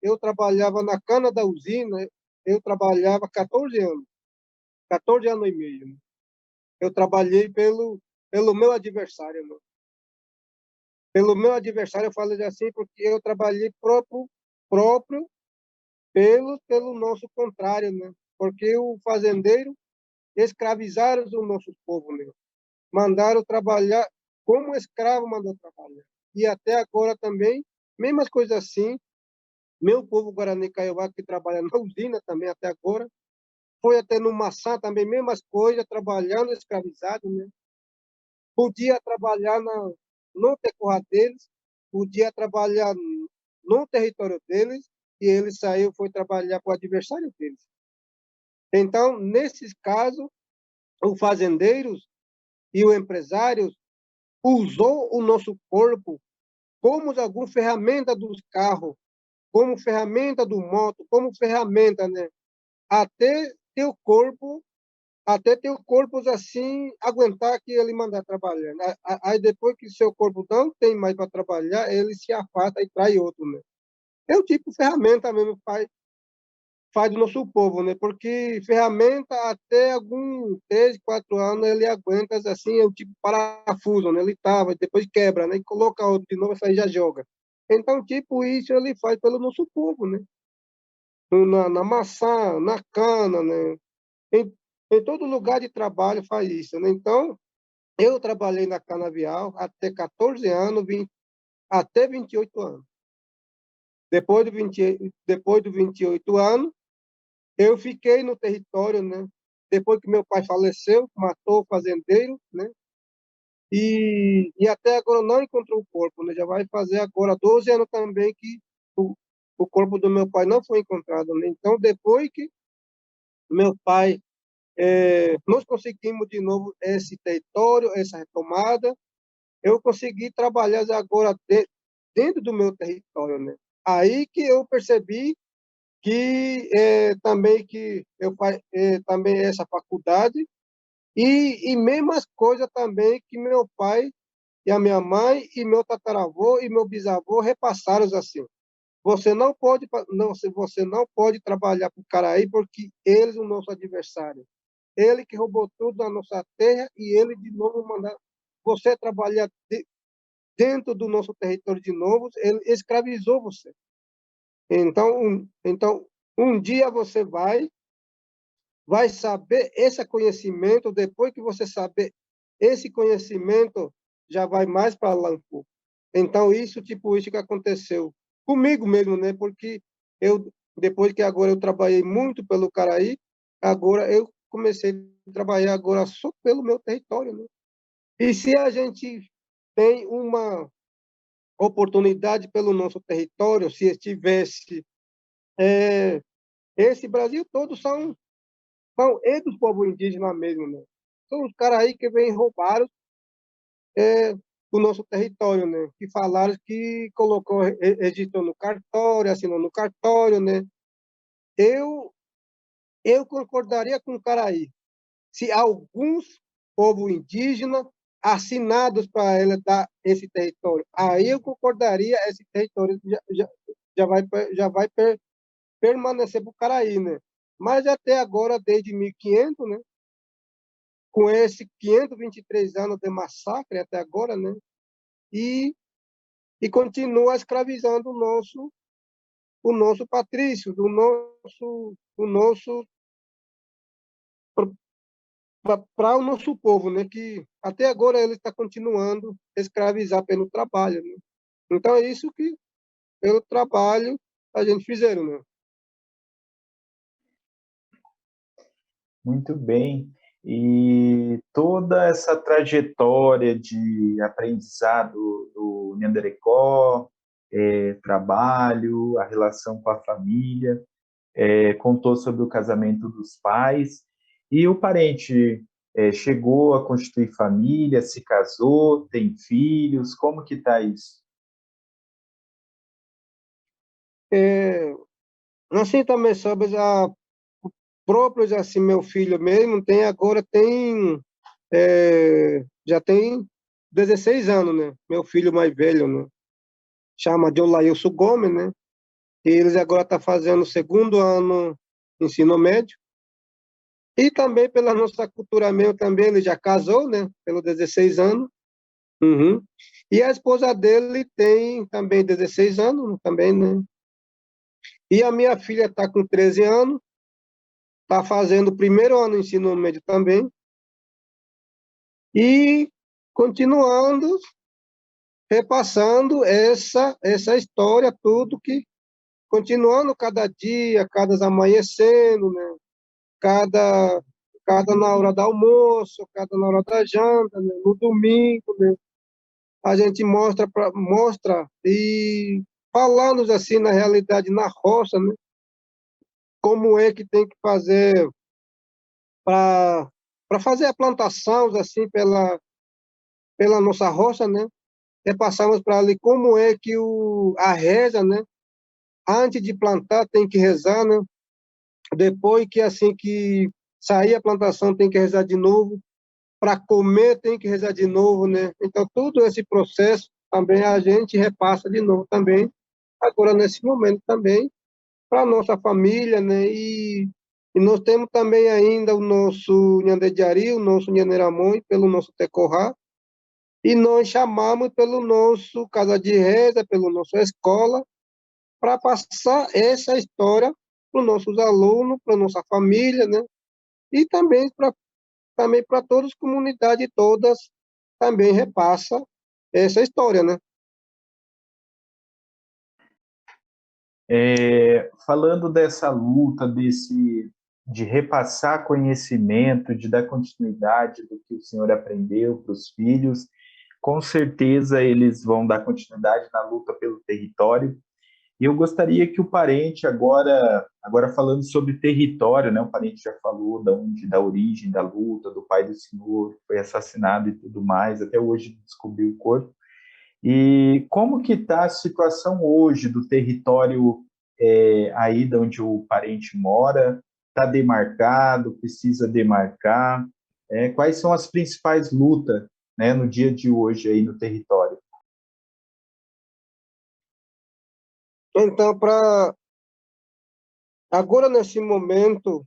eu trabalhava na cana da usina, eu trabalhava 14 anos, 14 anos e meio, né? Eu trabalhei pelo meu adversário, né? Pelo meu adversário, eu falo assim, porque eu trabalhei próprio pelo nosso contrário, né? Porque o fazendeiro escravizaram o nosso povo, né? Mandaram trabalhar como escravo, mandou trabalhar. E até agora também, mesmas coisas assim, meu povo Guarani Kaiowá, que trabalha na usina também até agora, foi até no Maçã também, mesmas coisas, trabalhando escravizado, né? Podia trabalhar no terroir deles, podia trabalhar no território deles, e ele saiu, foi trabalhar com o adversário deles. Então, nesses casos, o fazendeiro e o empresário usou o nosso corpo como alguma ferramenta dos carros, como ferramenta do moto, como ferramenta, né? Até teu corpo, até teu corpo assim aguentar que ele mandar trabalhar. Aí depois que seu corpo não tem mais para trabalhar, ele se afasta e trai outro, né? É o tipo de ferramenta mesmo faz do nosso povo, né? Porque ferramenta até algum 3, 4 anos ele aguenta assim, é o tipo parafuso, né? Ele tava, depois quebra, né? E coloca outro de novo, aí já joga. Então, tipo, isso ele faz pelo nosso povo, né? Na maçã, na cana, né? Em, em todo lugar de trabalho faz isso, né? Então, eu trabalhei na canavial até 14 anos, até 28 anos. Depois de 28 anos, eu fiquei no território, né? Depois que meu pai faleceu, matou o fazendeiro, né? E até agora não encontrou o corpo, né? Já vai fazer agora 12 anos também que o corpo do meu pai não foi encontrado, né? Então, depois que meu pai, nós conseguimos de novo esse território, essa retomada, eu consegui trabalhar agora dentro do meu território, né? Aí que eu percebi que também que eu também essa faculdade e mesmas coisas também que meu pai e a minha mãe e meu tataravô e meu bisavô repassaram assim. Você não pode trabalhar para o cara aí porque eles são o nosso adversário. Ele que roubou tudo da nossa terra e ele de novo mandar você trabalhar dentro do nosso território de novo, ele escravizou você. Então um dia você vai saber esse conhecimento, depois que você saber esse conhecimento, já vai mais para lá um pouco. Então, isso que aconteceu comigo mesmo, né? Porque depois que agora eu trabalhei muito pelo Caraí, agora eu comecei a trabalhar agora só pelo meu território, né? E se a gente tem uma oportunidade pelo nosso território, se estivesse, esse Brasil todo são eles os povos indígenas mesmo, né? São os caras aí que vêm roubar é, o nosso território, né? Que falaram que colocou, registrou no cartório, assinou no cartório, né? Eu, eu concordaria com o Caraí. Se alguns povos indígenas assinados para ele dar esse território, aí eu concordaria, esse território já vai permanecer para o Caraí, né? Mas até agora, desde 1500, né? Com esse 523 anos de massacre até agora, né? E, e continua escravizando o nosso patrício, o nosso para o nosso povo, né? Que até agora ele está continuando a escravizar pelo trabalho, né? Então é isso que pelo trabalho a gente fizeram, né? Muito bem. E toda essa trajetória de aprendizado do Neanderthal, trabalho, a relação com a família, contou sobre o casamento dos pais, e o parente chegou a constituir família, se casou, tem filhos, como que está isso? É, assim também sobre a próprios assim meu filho mesmo já tem 16 anos, né? Meu filho mais velho, né? Chama de Olailson Gomes, né? E eles agora estão fazendo o segundo ano ensino médio. E também pela nossa cultura mesmo, também ele já casou, né? Pelos 16 anos. Uhum. E a esposa dele tem também 16 anos, também, né? E a minha filha está com 13 anos, está fazendo o primeiro ano do ensino médio também. E continuando, repassando essa história, tudo que continuando cada dia, cada amanhecendo, né? Cada, cada na hora do almoço, cada na hora da janta, né? No domingo, né? A gente mostra e falando assim na realidade na roça, né? Como é que tem que fazer para fazer a plantação assim pela nossa roça, né? Repassamos para ali como é que a reza, né? Antes de plantar tem que rezar, né? Depois que assim que sair a plantação tem que rezar de novo, para comer tem que rezar de novo, né? Então todo esse processo também a gente repassa de novo também, agora nesse momento também, para nossa família, né? E nós temos também ainda o nosso Nhandejari, o nosso Nhaneramon, pelo nosso Tecorá, e nós chamamos pelo nosso Casa de Reza, pela nossa escola, para passar essa história para os nossos alunos, para a nossa família, né? E também para todas as comunidades todas também repassa essa história, né? Falando dessa luta, de repassar conhecimento, de dar continuidade do que o senhor aprendeu para os filhos, com certeza eles vão dar continuidade na luta pelo território. E eu gostaria que o parente agora falando sobre território, né? O parente já falou da origem da luta, do pai do senhor que foi assassinado e tudo mais, até hoje descobriu o corpo. E como que está a situação hoje do território aí de onde o parente mora? Está demarcado? Precisa demarcar? Quais são as principais lutas, né, no dia de hoje aí no território? Então, para agora nesse momento,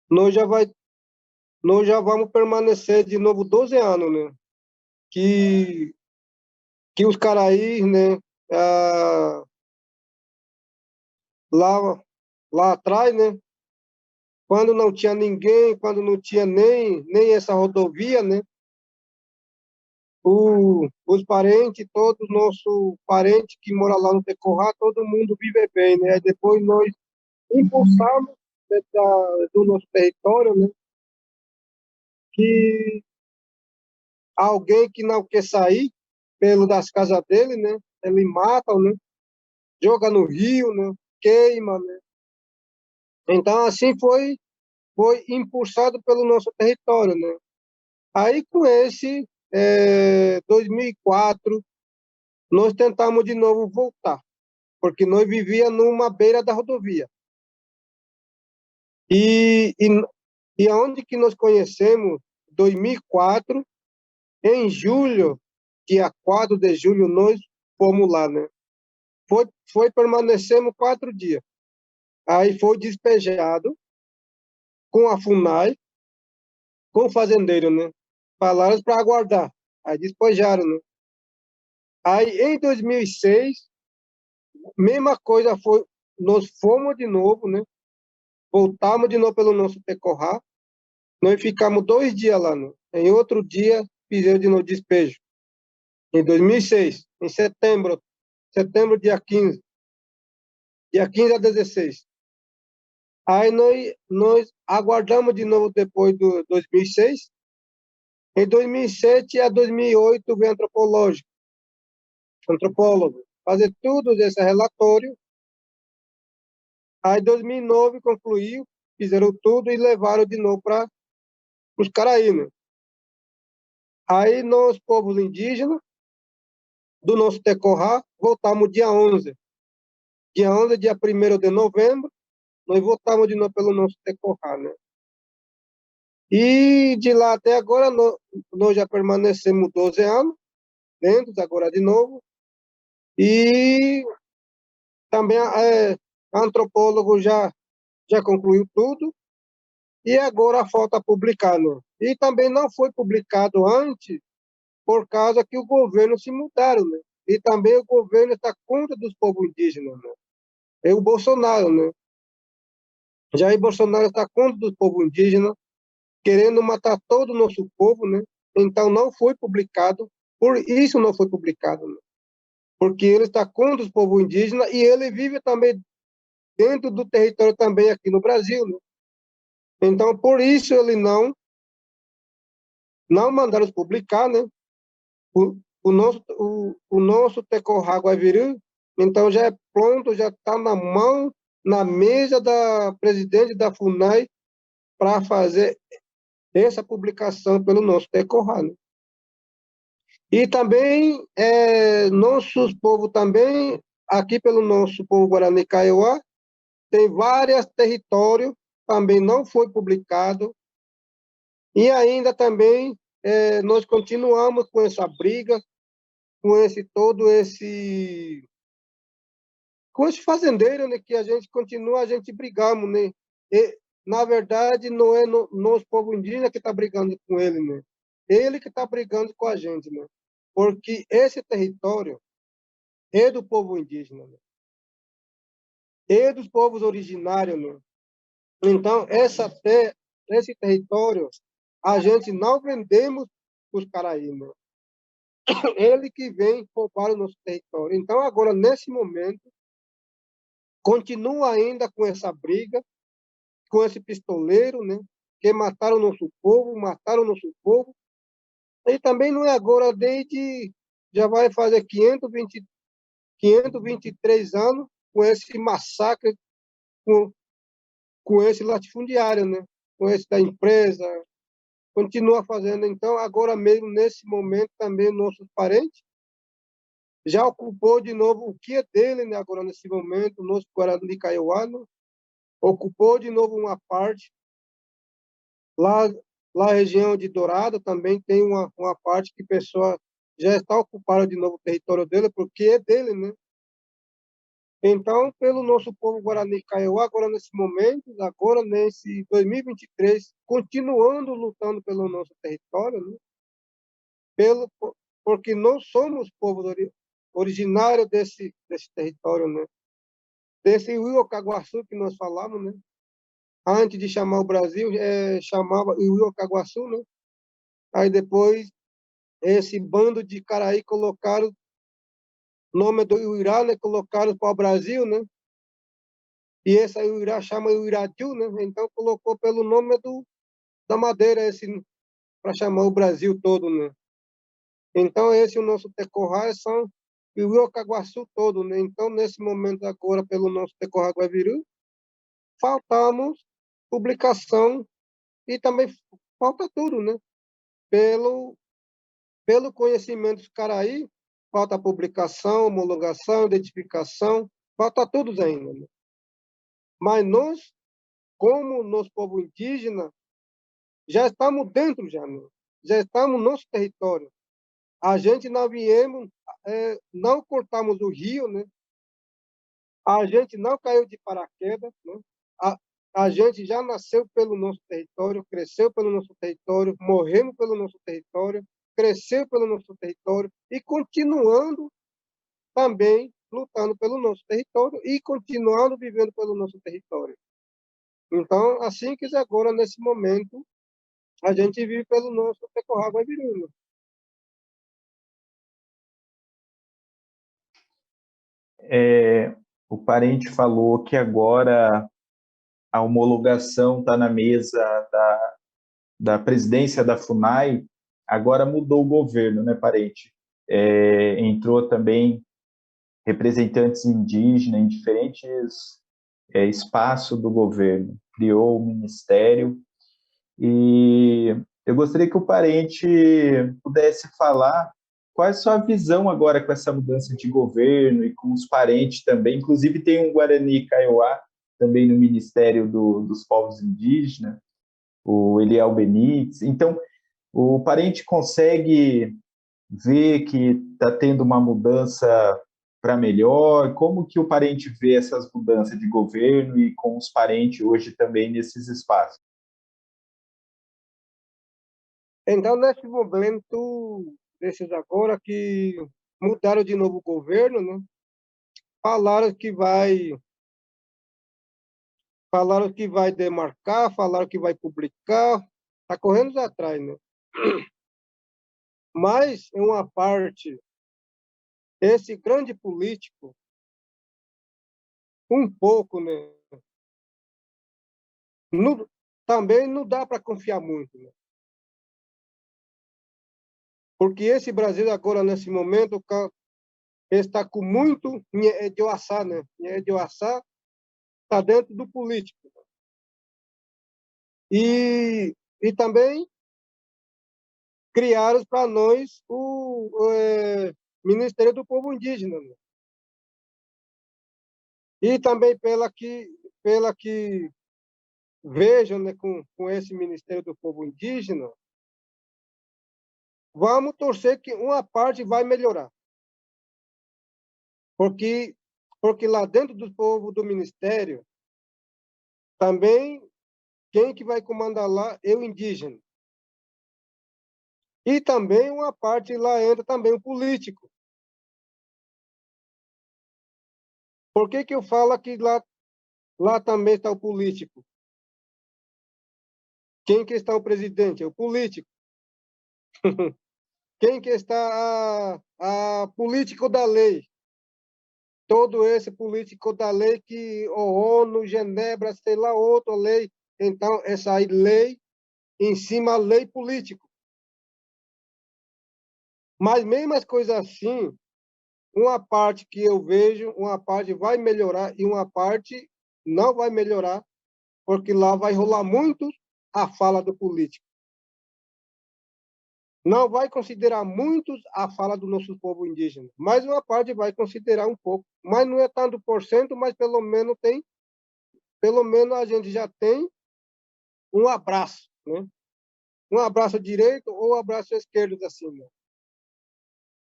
nós já vai nós já vamos permanecer de novo 12 anos, né? Que que os caraís, né, ah, lá lá atrás, né, quando não tinha ninguém, quando não tinha nem essa rodovia, né, os parentes, todos nosso parente que mora lá no Tecorá, todo mundo vive bem, né? Aí depois nós impulsamos do nosso território, né, que alguém que não quer sair pelo das casas dele, né, ele mata, né, joga no rio, né, queima, né. Então assim foi impulsado pelo nosso território, né. Aí com esse 2004 nós tentamos de novo voltar, porque nós vivia numa beira da rodovia. E aonde que nós conhecemos? 2004, em julho, dia 4 de julho, nós fomos lá, né? Permanecemos 4 dias. Aí foi despejado com a FUNAI, com o fazendeiro, né? Falaram para aguardar. Aí despejaram, né? Aí em 2006, mesma coisa foi, nós fomos de novo, né? Voltamos de novo pelo nosso Tecorrá. Nós ficamos 2 dias lá, né? Em outro dia, fizemos de novo despejo. Em 2006, em setembro, dia 15 a 16. Aí nós aguardamos de novo depois do 2006. Em 2007 a 2008 veio antropólogo, fazer tudo esse relatório. Aí em 2009 concluiu, fizeram tudo e levaram de novo para os Caraíbas. Aí nós, povos indígenas, do nosso Tecorrá, voltamos dia 11. Dia 11, dia 1º de novembro, nós voltamos de novo pelo nosso Tecorrá, né? E de lá até agora, nós já permanecemos 12 anos, dentro, agora de novo. E também antropólogo já concluiu tudo. E agora falta publicar, né? E também não foi publicado antes, por causa que o governo se mudaram, né? E também o governo está contra dos povos indígenas, né? É o Bolsonaro, né? Jair Bolsonaro está contra dos povos indígenas, querendo matar todo o nosso povo, né? Então não foi publicado, por isso não foi publicado, né? Porque ele está contra os povos indígenas e ele vive também dentro do território também aqui no Brasil, né? Então por isso ele não mandaram publicar, né? O nosso Tecorrá Guaviru, então já é pronto, já está na mesa da presidente da FUNAI para fazer essa publicação pelo nosso Tecorrá, né? E também, nossos povos também, aqui pelo nosso povo Guarani Kaiowá, tem vários territórios, também não foi publicado, e ainda também nós continuamos com essa briga, com esse fazendeiro, né, que a gente continua, a gente brigamos, né? E, na verdade, não é nosso povo indígena que está brigando com ele, né? Ele que está brigando com a gente, né? Porque esse território é do povo indígena, né? É dos povos originários, né? Então, esse território, a gente não vendemos para os caraíbas. Ele que vem roubar o nosso território. Então, agora, nesse momento, continua ainda com essa briga, com esse pistoleiro, né? Que mataram o nosso povo. E também não é agora, já vai fazer 523 anos com esse massacre, com esse latifundiário, né? Com esse da empresa, continua fazendo. Então, agora mesmo, nesse momento, também nossos parentes já ocupou de novo o que é dele, né? Agora, nesse momento, o nosso Guarani de Kaiowá, né? Ocupou de novo uma parte. Lá na região de Dourado também tem uma parte que a pessoa já está ocupada de novo o território dele, porque é dele, né? Então, pelo nosso povo Guarani Kaiowá, agora nesse momento, agora nesse 2023, continuando lutando pelo nosso território, né? Porque nós somos povo originário desse território, né? Desse Rio Caguaçu que nós falamos, né? Antes de chamar o Brasil, chamava o Rio Caguaçu, né? Aí depois, esse bando de Caraí colocaram o nome do Uirá, né? Colocaram para o Brasil, né? E esse aí, o Uirá chama Uiradiu, né? Então colocou pelo nome da madeira esse para chamar o Brasil todo, né? Então esse é o nosso Tecorrá, são o Rio Caguaçu todo, né? Então nesse momento agora pelo nosso Tecorrá Guaviru, faltamos publicação e também falta tudo, né? Pelo conhecimento dos Caraí, falta publicação, homologação, identificação, falta tudo ainda, né? Mas nós como nosso povo indígena, já estamos dentro, já estamos no nosso território. A gente não viemos, não cortamos o rio, né? A gente não caiu de paraquedas, né? A, a gente já nasceu pelo nosso território, cresceu pelo nosso território, morremos pelo nosso território, cresceu pelo nosso território e continuando também lutando pelo nosso território e continuando vivendo pelo nosso território. Então, assim que agora, nesse momento, a gente vive pelo nosso Tecorrá Guaibiruna. O parente falou que agora a homologação está na mesa da presidência da FUNAI, agora mudou o governo, né, parente? Entrou também representantes indígenas em diferentes espaços do governo, criou o ministério, e eu gostaria que o parente pudesse falar qual é a sua visão agora com essa mudança de governo e com os parentes também. Inclusive tem um Guarani Kaiowá também no Ministério dos Povos Indígenas, o Eliel Benites. Então, o parente consegue ver que está tendo uma mudança para melhor? Como que o parente vê essas mudanças de governo e com os parentes hoje também nesses espaços? Então, nesse momento, desses agora que mudaram de novo o governo, né? Falaram que vai demarcar, falaram que vai publicar, está correndo atrás, né? Mas, em uma parte, esse grande político, um pouco, né? Não, também não dá para confiar muito, né? Porque esse Brasil agora, nesse momento, está com muito de oaçá, né? De oaçá está dentro do político. E também criaram para nós o Ministério do Povo Indígena, né? E também pela que vejam, né, com esse Ministério do Povo Indígena, vamos torcer que uma parte vai melhorar. Porque lá dentro do povo do Ministério, também quem que vai comandar lá é o indígena. E também uma parte lá entra também o político. Por que eu falo que lá também está o político? Quem que está o presidente? É o político. Quem que está a político da lei? Todo esse político da lei que o ONU, Genebra, sei lá, outra lei. Então, essa aí, lei em cima a lei político. Mas mesmo as coisas assim, uma parte que eu vejo, uma parte vai melhorar e uma parte não vai melhorar, porque lá vai rolar muito a fala do político. Não vai considerar muitos a fala do nosso povo indígena, mas uma parte vai considerar um pouco. Mas não é tanto por cento, mas pelo menos a gente já tem um abraço, né? Um abraço direito ou um abraço esquerdo, assim, né?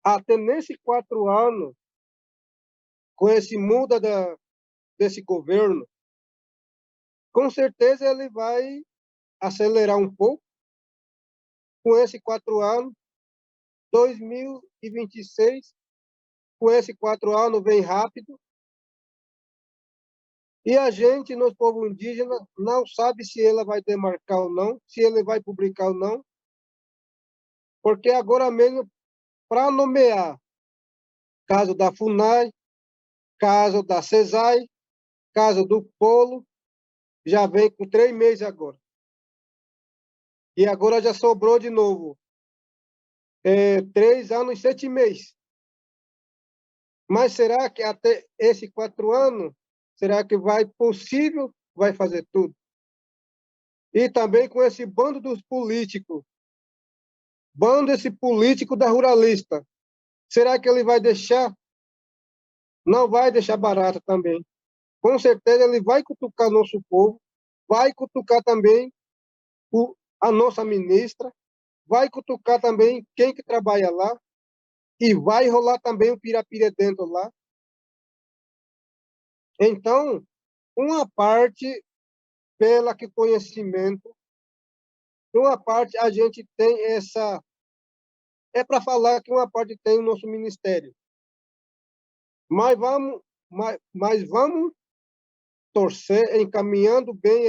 Até nesses 4 anos, com esse muda desse governo, com certeza ele vai acelerar um pouco com esses 4 anos. 2026, com esses 4 anos, vem rápido. E a gente, no povo indígena, não sabe se ele vai demarcar ou não, se ele vai publicar ou não, porque agora mesmo, para nomear caso da FUNAI, caso da CESAI, caso do Polo, já vem com 3 meses agora. E agora já sobrou de novo 3 anos e 7 meses. Mas será que até esses 4 anos, será que vai possível, vai fazer tudo? E também com esse bando dos políticos, bando esse político da ruralista, será que ele vai deixar? Não vai deixar barato também. Com certeza ele vai cutucar nosso povo, vai cutucar também a nossa ministra, vai cutucar também quem que trabalha lá, e vai rolar também o pirapira dentro lá. Então, uma parte, pela que conhecimento, uma parte a gente tem essa... É para falar que uma parte tem o nosso ministério. Mas vamos torcer, encaminhando bem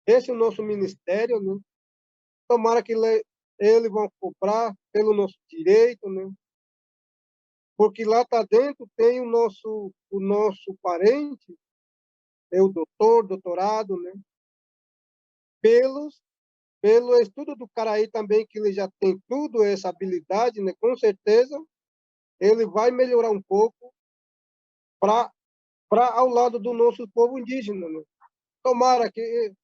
esse nosso ministério, né? Tomara que eles vão cobrar pelo nosso direito, né? Porque lá tá dentro tem o nosso parente, é o doutorado, né? Pelo estudo do cara aí também, que ele já tem tudo essa habilidade, né? Com certeza ele vai melhorar um pouco para ao lado do nosso povo indígena, né? Tomara que,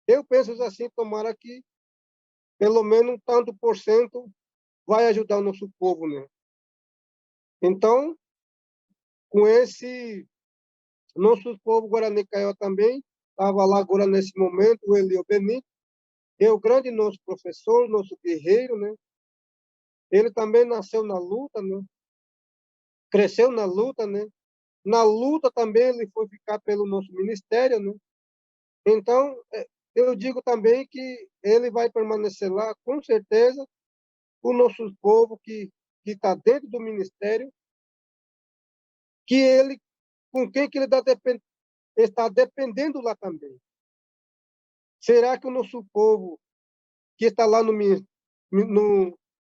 eu penso assim, tomara que pelo menos tanto por cento vai ajudar o nosso povo, né? Então, com esse nosso povo Guarani Kaiowá também, estava lá agora nesse momento, o Elio Benito, que é o grande nosso professor, nosso guerreiro, né? Ele também nasceu na luta, né? Cresceu na luta, né? Na luta também ele foi ficar pelo nosso ministério, né? Então, eu digo também que ele vai permanecer lá, com certeza, o nosso povo que está dentro do ministério, que ele, com quem que ele está dependendo lá também. Será que o nosso povo que está lá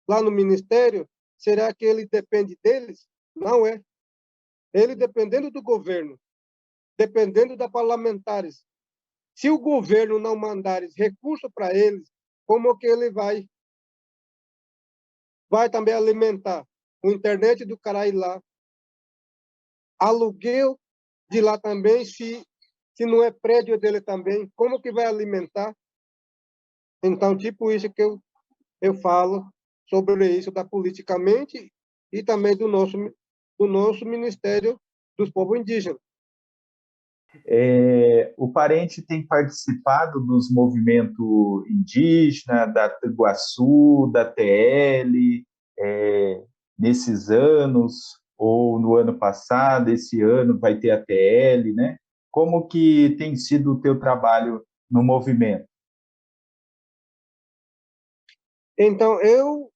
lá no ministério, será que ele depende deles? Não é. Ele dependendo do governo, dependendo da parlamentares. Se o governo não mandar recursos para eles, como que ele vai também alimentar o internet do Caraí lá, aluguel de lá também, se não é prédio dele também, como que vai alimentar? Então, tipo isso que eu falo sobre isso da politicamente e também do nosso Ministério dos Povos Indígenas. O parente tem participado dos movimentos indígenas, da Iguaçu, da TL, nesses anos, ou no ano passado, esse ano vai ter a TL, né? Como que tem sido o teu trabalho no movimento? Então, eu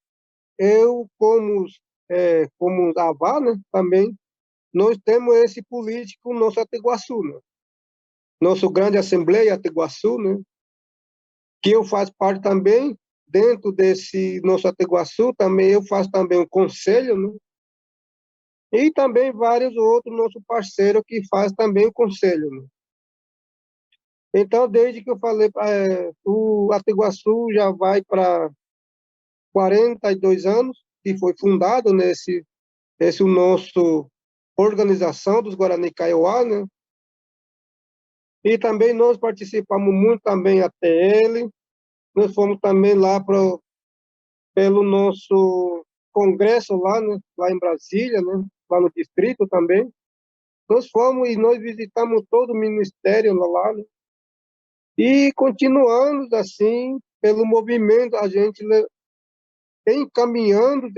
como Avá, né, também, nós temos esse político, nosso Ataiguaçu, né? Nosso grande Assembleia Ataiguaçu, né? Que eu faço parte também, dentro desse nosso Ataiguaçu, também eu faço também o conselho, né? E também vários outros nossos parceiros que fazem também o conselho, né? Então, desde que eu falei, o Ataiguaçu já vai para 42 anos, que foi fundado esse o nosso organização dos Guarani Kaiowá, né? E também nós participamos muito também a TL, nós fomos também lá pelo nosso congresso lá, né? Lá em Brasília, né? Lá no distrito também. Nós fomos e nós visitamos todo o ministério lá, né? E continuamos assim, pelo movimento, a gente encaminhando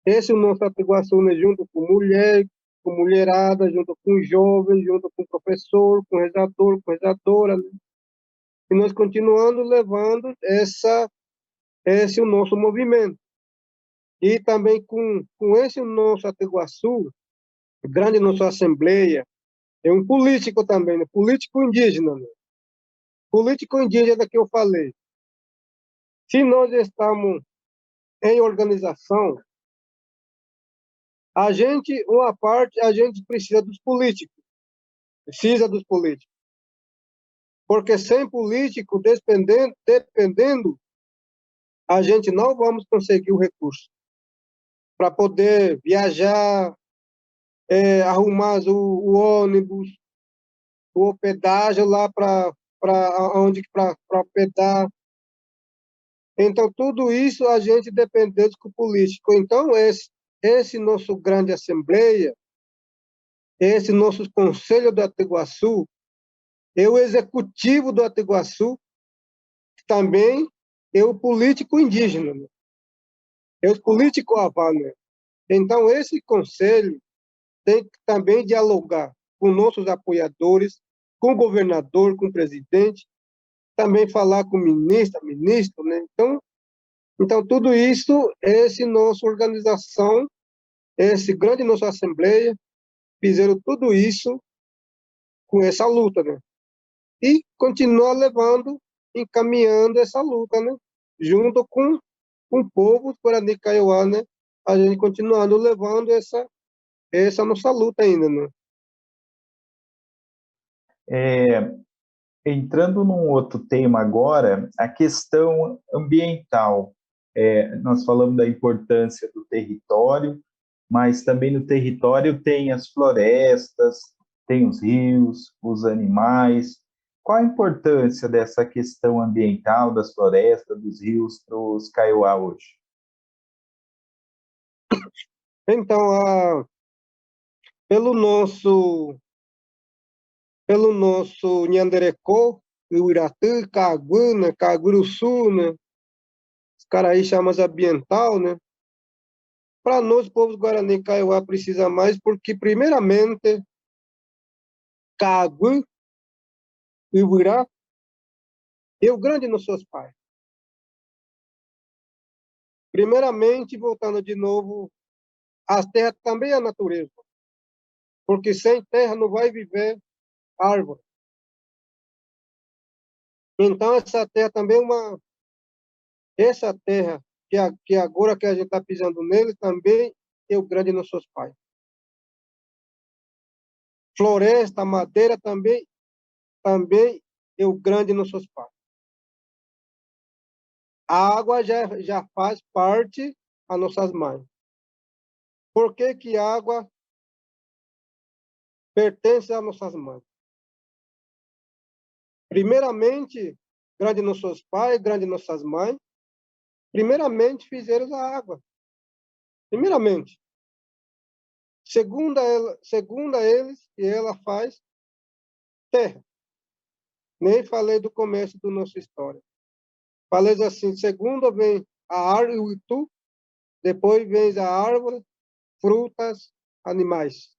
esse nosso Ataiguaçu, né? Junto com mulher, com mulherada, junto com jovens, junto com professor, com rezador, com rezadora, né? E nós continuando levando esse o nosso movimento. E também com esse nosso Ataiguaçu, grande nossa Assembleia, é um político também, né? Político indígena, né? Político indígena que eu falei. Se nós estamos em organização, uma parte, a gente precisa dos políticos, porque sem político, dependendo, a gente não vamos conseguir o recurso para poder viajar, arrumar o ônibus, o hospedagem lá para hospedar. Então, tudo isso a gente depende do político. Então, esse nosso grande assembleia, esse nosso conselho do Ataiguaçu, é o executivo do Ataguaçu, que também é o político indígena, né? É o político avá, né? Então, esse conselho tem que também dialogar com nossos apoiadores, com o governador, com o presidente, também falar com o ministro, né? Então, tudo isso, essa nossa organização, esse grande nossa assembleia, fizeram tudo isso com essa luta, né? E continuar levando, encaminhando essa luta, né? Junto com o povo Guarani Kaiowá, né? A gente continuando levando essa nossa luta ainda, né? É, entrando num outro tema agora, a questão ambiental. Nós falamos da importância do território, mas também no território tem as florestas, tem os rios, os animais. Qual a importância dessa questão ambiental, das florestas, dos rios para os Kaiowá hoje? Então, pelo nosso pelo nosso Nhanderecô, Uiratã, Caguã, né? Caguruçu, né? Os caras aí chamam de ambiental, né? Para nós, povos Guarani Kaiowá, precisa mais, porque, primeiramente, Caguã e Uirá é o grande nos seus pais. Primeiramente, voltando de novo, as terras também é a natureza, porque sem terra não vai viver árvore. Então, essa terra também é essa terra que agora que a gente está pisando nele, também é o grande nos seus pais. Floresta, madeira também é o grande nos seus pais. A água já faz parte das nossas mães. Por que que a água pertence às nossas mães? Primeiramente, grande nos seus pais, grande nas nossas mães, primeiramente fizeram a água. Primeiramente. Segunda eles, que ela faz terra. Nem falei do começo da nossa história. Falei assim, segundo vem a árvore, depois vem a árvore, frutas, animais.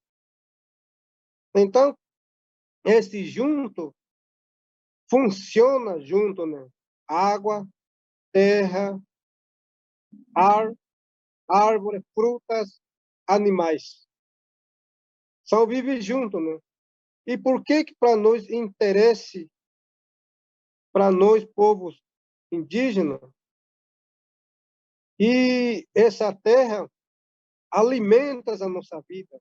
Então, esse junto funciona junto, né? Água, terra, ar, árvore, frutas, animais. Só vivem junto, né? E por que para nós interesse, para nós povos indígenas, e essa terra alimenta a nossa vida,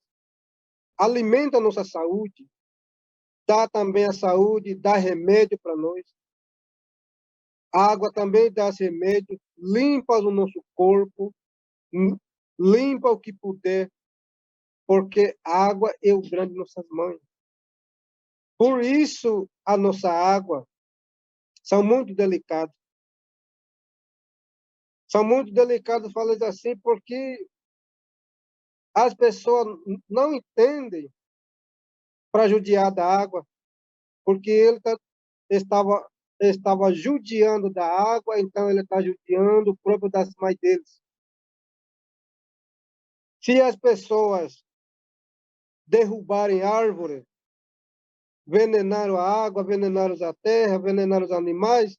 alimenta a nossa saúde, dá também a saúde, dá remédio para nós. A água também dá remédio, limpa o nosso corpo, limpa o que puder, porque a água é o grande de nossas mães. Por isso, a nossa água são muito delicadas. São muito delicadas, falo assim, porque as pessoas não entendem para judiar da água, porque estava judiando da água, então ele está judiando o próprio das mães deles. Se as pessoas derrubarem árvores, envenenaram a água, envenenaram a terra, envenenaram os animais,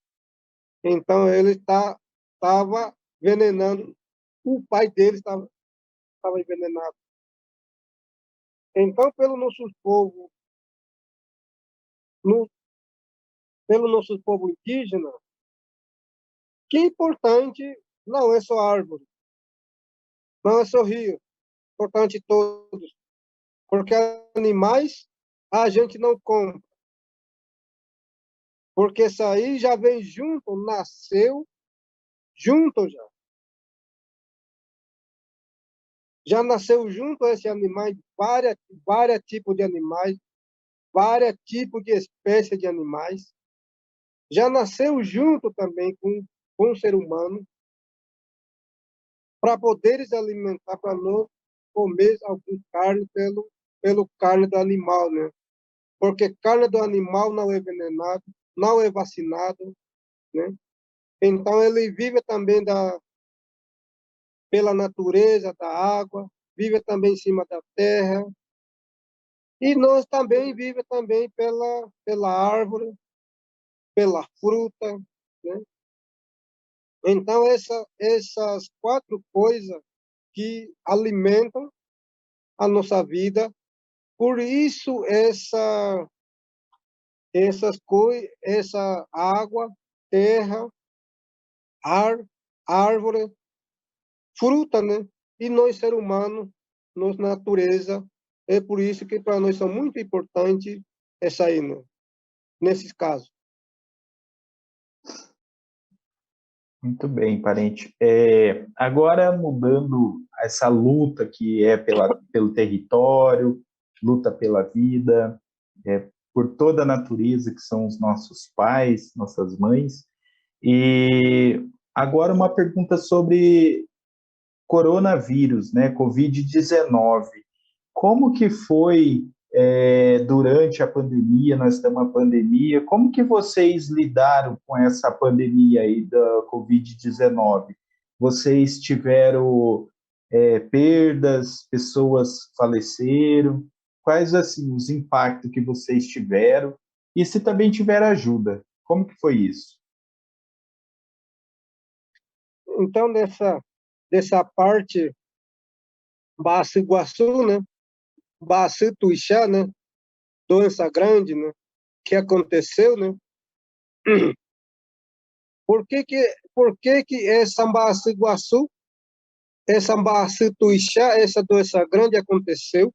então ele estava envenenando, o pai dele estava envenenado. Então, no, pelo nosso povo indígena, que é importante não é só árvore, não é só rio, importante todos, porque animais a gente não compra, porque isso aí já vem junto, nasceu junto já. Já nasceu junto esse animal, vários tipos de animais, vários tipos de espécies de animais. Já nasceu junto também com o ser humano, para poderes alimentar, para não comer algum carne pelo carne do animal, né? porque carne do animal não é envenenado, não é vacinado, né? Então ele vive também pela natureza, da água, vive também em cima da terra, e nós também vivemos também pela árvore, pela fruta, né? Então essas quatro coisas que alimentam a nossa vida, por isso essas coisas, essa água, terra, ar, árvore, fruta, né? E nós, ser humano, nós, natureza, é por isso que para nós são muito importantes essa aí, né? Nesses casos. Muito bem, parente. Agora, mudando essa luta que é pelo território, luta pela vida, por toda a natureza, que são os nossos pais, nossas mães. E agora uma pergunta sobre coronavírus, né, Covid-19. Como que foi durante a pandemia? Nós temos uma pandemia. Como que vocês lidaram com essa pandemia aí da Covid-19? Vocês tiveram perdas? Pessoas faleceram? Quais assim os impactos que vocês tiveram? E se também tiver ajuda, como que foi isso? Então, dessa parte, Baço Iguaçu, né? Baço Tuixá, né? Doença grande, né? Que aconteceu, né? Por que que essa Baço Iguaçu, essa Baço Tuixá, essa doença grande aconteceu?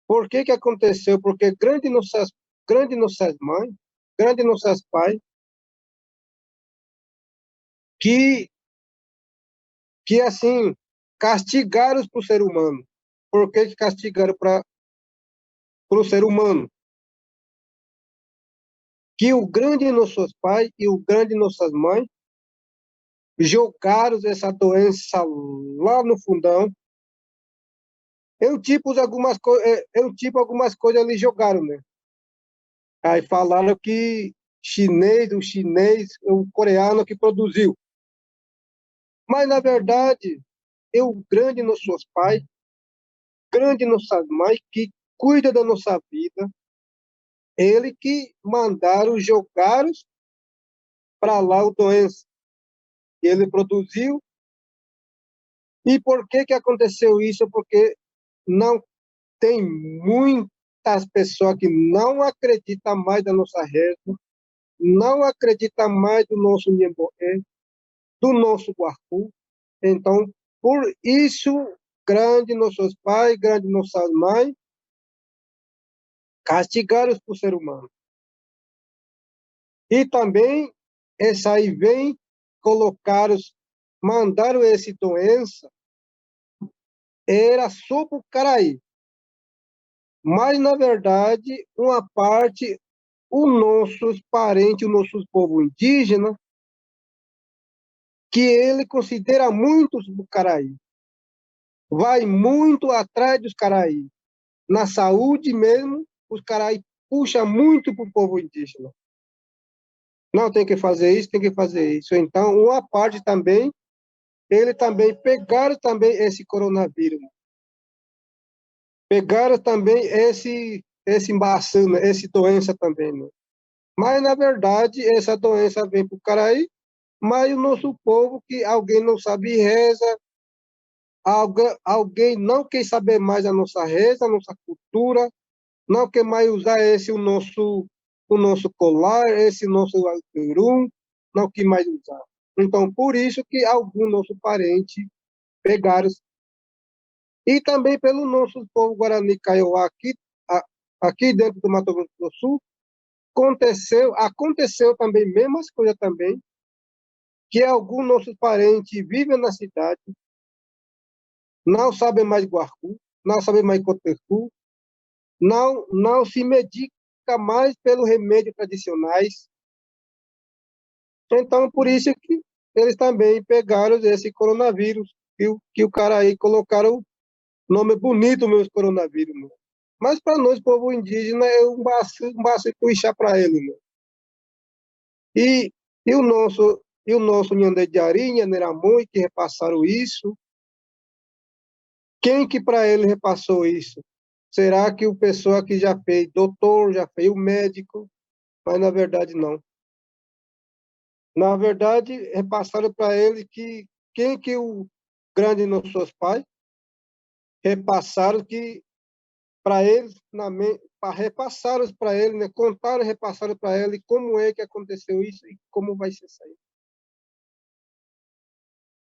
Por que que aconteceu? Porque grande nossas mães, grande nossos pais, que, que assim, castigaram para o ser humano. Por que que castigaram para o ser humano? Que o grande nossos pais e o grande nossas mães jogaram essa doença lá no fundão. Algumas coisas ali jogaram, né? Aí falaram que o coreano que produziu. Mas, na verdade, é o grande nossos pais, grande nossas mães, que cuida da nossa vida, ele que mandaram jogar para lá o doença. Ele produziu. E por que que aconteceu isso? Porque não tem muitas pessoas que não acreditam mais na nossa reza, não acreditam mais do nosso Nhemboé, do nosso Guarcu. Então, por isso, grande nossos pais, grande nossas mães, castigaram o ser humano. E também, essa aí vem, colocaram, mandaram essa doença, era só para o Caraí. Mas, na verdade, uma parte, os nossos parentes, o nosso povo indígena, que ele considera muito os Bucaraí, vai muito atrás dos Caraí. Na saúde mesmo, os Caraí puxam muito para o povo indígena. Não, tem que fazer isso, tem que fazer isso. Então, uma parte também, ele também pegaram também esse coronavírus. Pegaram também esse embaraço, essa doença também, né? Mas, na verdade, essa doença vem para o Caraí, mas o nosso povo, que alguém não sabe reza, alguém não quer saber mais a nossa reza, a nossa cultura, não quer mais usar o nosso colar, esse nosso perum, não quer mais usar. Então, por isso que algum nosso parente pegaram. E também pelo nosso povo Guarani Kaiowá aqui dentro do Mato Grosso do Sul, aconteceu também, mesmas coisas também, que alguns nossos parentes vivem na cidade, não sabem mais Guarcu, não sabem mais Cotecu, não se medica mais pelos remédios tradicionais. Então, por isso que eles também pegaram esse coronavírus, que o cara aí colocaram nome bonito, meus coronavírus. Mas para nós, povo indígena, é um baço puxar para ele, né? E, e o nosso Nhandé de Arinha, Neramui, que repassaram isso, quem que para ele repassou isso? Será que o pessoa que já fez doutor, já fez o médico? Mas na verdade não. Na verdade, repassaram para ele que quem que o grande nossos pais repassaram que para eles, repassaram para ele, né? Contaram e repassaram para ele como é que aconteceu isso e como vai ser saído.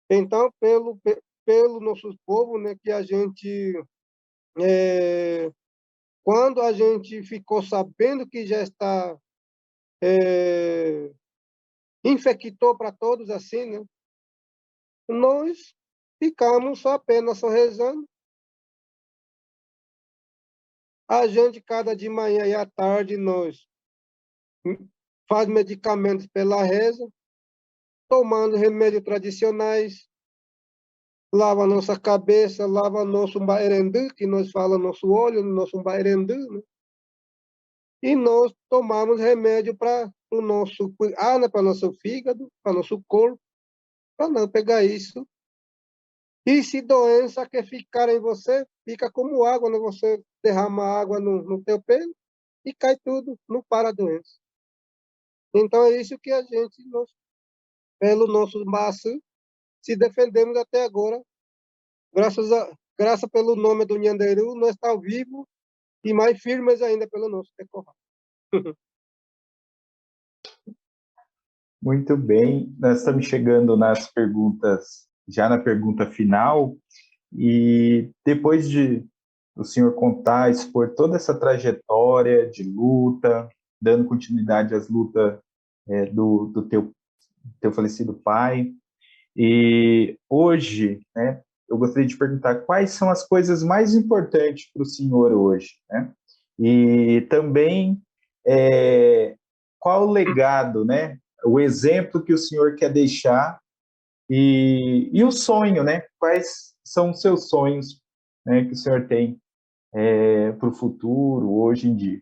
Então, pelo nosso povo, né, que a gente, quando a gente ficou sabendo que já está, infectou para todos assim, né, nós ficamos só apenas só rezando. A gente, cada de manhã e à tarde, nós faz medicamentos pela reza, tomando remédios tradicionais, lava nossa cabeça, lava nosso baerendu, que nós falamos nosso olho, nosso baerendu, né? E nós tomamos remédio para o nosso, né, para nosso fígado, para nosso corpo, para não pegar isso. E se doença quer ficar em você, fica como água, né? Você derrama água no teu pelo e cai tudo, não para a doença. Então é isso que a gente, pelo nosso maço, se defendemos até agora. Graças pelo nome do Nhanderu, nós estamos vivos e mais firmes ainda pelo nosso decorrer. Muito bem, nós estamos chegando nas perguntas, já na pergunta final, e depois de o senhor contar, expor toda essa trajetória de luta, dando continuidade às lutas do teu falecido pai, e hoje, né, eu gostaria de perguntar quais são as coisas mais importantes para o senhor hoje, né? E também qual o legado, né? O exemplo que o senhor quer deixar e o sonho, né? Quais são os seus sonhos, né, que o senhor tem para o futuro, hoje em dia?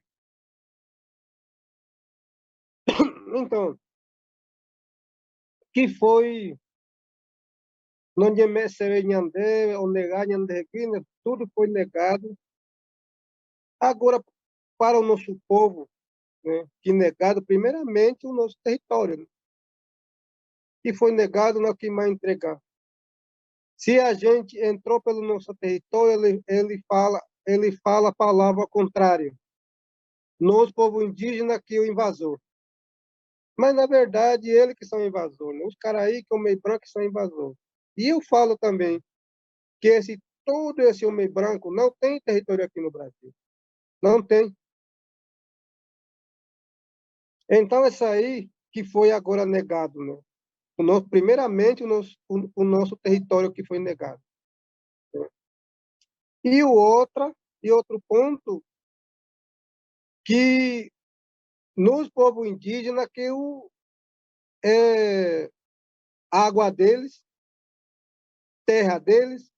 Então, que foi onde me Nhandé, o negar Nhandé, tudo foi negado. Agora, para o nosso povo, né, que negado primeiramente o nosso território, né, que foi negado, não que mais entregar. Se a gente entrou pelo nosso território, ele fala a palavra contrária. Nós, povo indígena, que é o invasor. Mas, na verdade, eles que são invasores, né? Os caras aí, que é o meio branco, que são invasores. E eu falo também que todo esse homem branco não tem território aqui no Brasil. Não tem. Então, isso aí que foi agora negado, né? Primeiramente, o nosso território que foi negado. Né? E outro ponto, que nos povos indígenas, que a água deles, terra deles,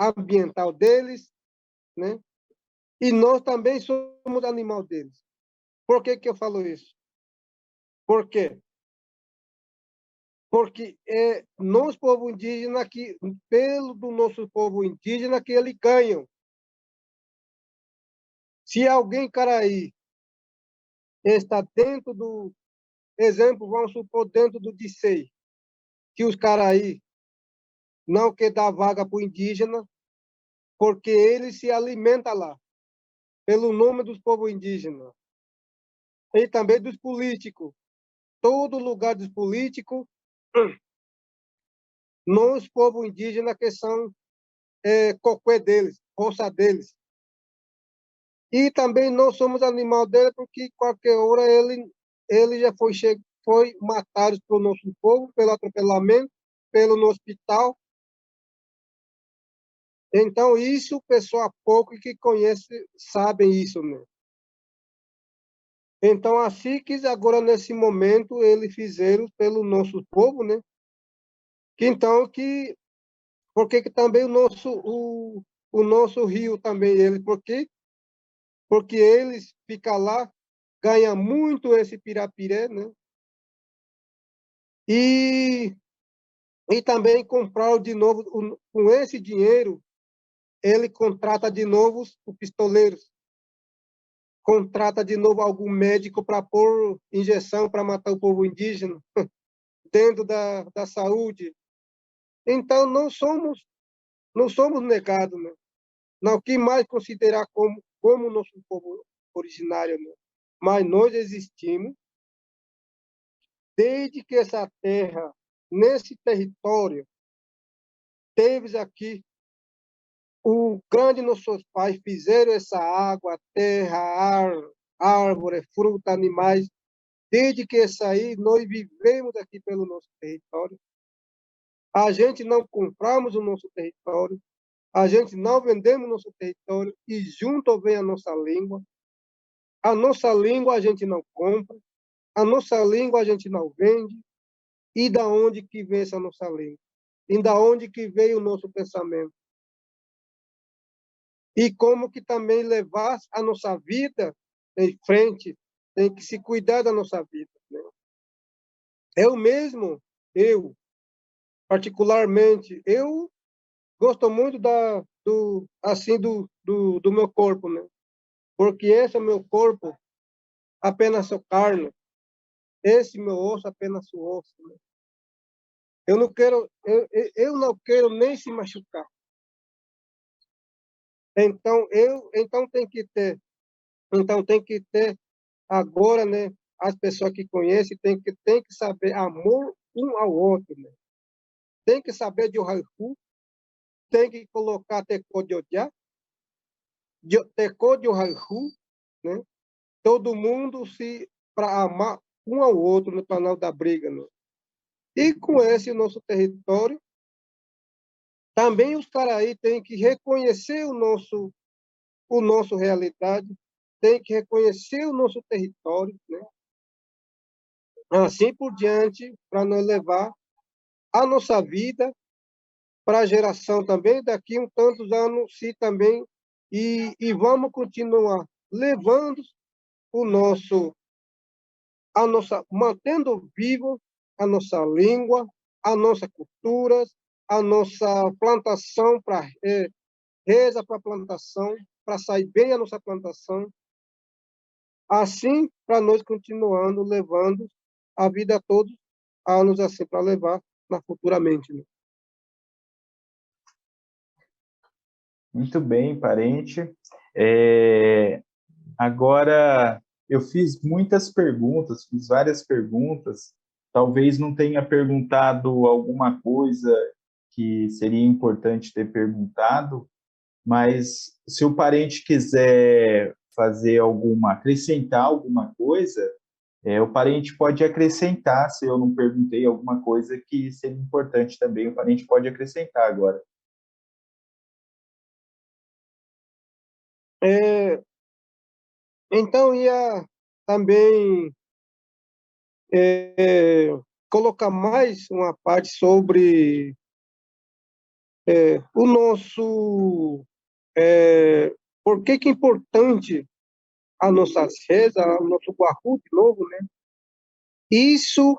ambiental deles, né? E nós também somos animal deles. Por que que eu falo isso? Por quê? Porque nós, povo indígena, que, pelo do nosso povo indígena, que eles ganham. Se alguém, caraí, está dentro do, exemplo, vamos supor, dentro do DICEI, que os caraí não quer dar vaga para o indígena, porque ele se alimenta lá, pelo nome dos povos indígenas. E também dos políticos. Todo lugar dos políticos, nós, povo indígena, que são cocué deles, roça deles. E também nós somos animal dele, porque qualquer hora ele já foi matado pelo nosso povo, pelo atropelamento, pelo no hospital. Então, isso, pessoa pouco que conhece, sabem isso, né? Então, assim que agora, nesse momento, eles fizeram pelo nosso povo, né? Porque que também o nosso rio também, porque porque eles ficam lá, ganham muito esse pirapiré, né? E, e também comprar de novo, com esse dinheiro, ele contrata de novo os pistoleiros, contrata de novo algum médico para pôr injeção para matar o povo indígena dentro da saúde. Então, não somos negados, né? Não, que mais considerar como nosso povo originário, né? Mas nós existimos desde que essa terra, nesse território, teve aqui, o grande nossos pais fizeram essa água, terra, árvore, fruta, animais, desde que isso aí, nós vivemos aqui pelo nosso território. A gente não compramos o nosso território, a gente não vendemos o nosso território e junto vem a nossa língua. A nossa língua a gente não compra, a nossa língua a gente não vende. E da onde que vem essa nossa língua? E da onde que veio o nosso pensamento? E como que também levar a nossa vida em frente, tem que se cuidar da nossa vida, né? Eu mesmo, particularmente, eu gosto muito do meu corpo, né? Porque esse é o meu corpo, apenas o carne, esse meu osso, apenas o osso, né? Eu não quero nem se machucar. Então tem que ter agora, né? As pessoas que conhecem tem que saber amor um ao outro, né? Tem que saber de Ohahu, tem que colocar Tecô de Odiá, Tecô de Ohahu, né? Todo mundo se para amar um ao outro, né? Para não dar briga, né? E com esse nosso território, também os caras aí têm que reconhecer o nosso realidade, tem que reconhecer o nosso território, né? Assim por diante, para nós levar a nossa vida para a geração também, daqui uns tantos anos, se também, e vamos continuar levando o nosso, mantendo vivo a nossa língua, a nossa cultura, a nossa plantação, reza para a plantação, para sair bem a nossa plantação, assim para nós continuando levando a vida a todos anos assim para levar na futuramente, né? Muito bem, parente. É, Agora, eu fiz muitas perguntas, fiz várias perguntas. Talvez não tenha perguntado alguma coisa que seria importante ter perguntado, mas se o parente quiser fazer acrescentar alguma coisa, o parente pode acrescentar. Se eu não perguntei alguma coisa que seria importante também, o parente pode acrescentar agora. É, então, ia também é, colocar mais uma parte sobre o nosso. Por que é importante a nossa reza, o nosso Guahu, de novo, né? Isso,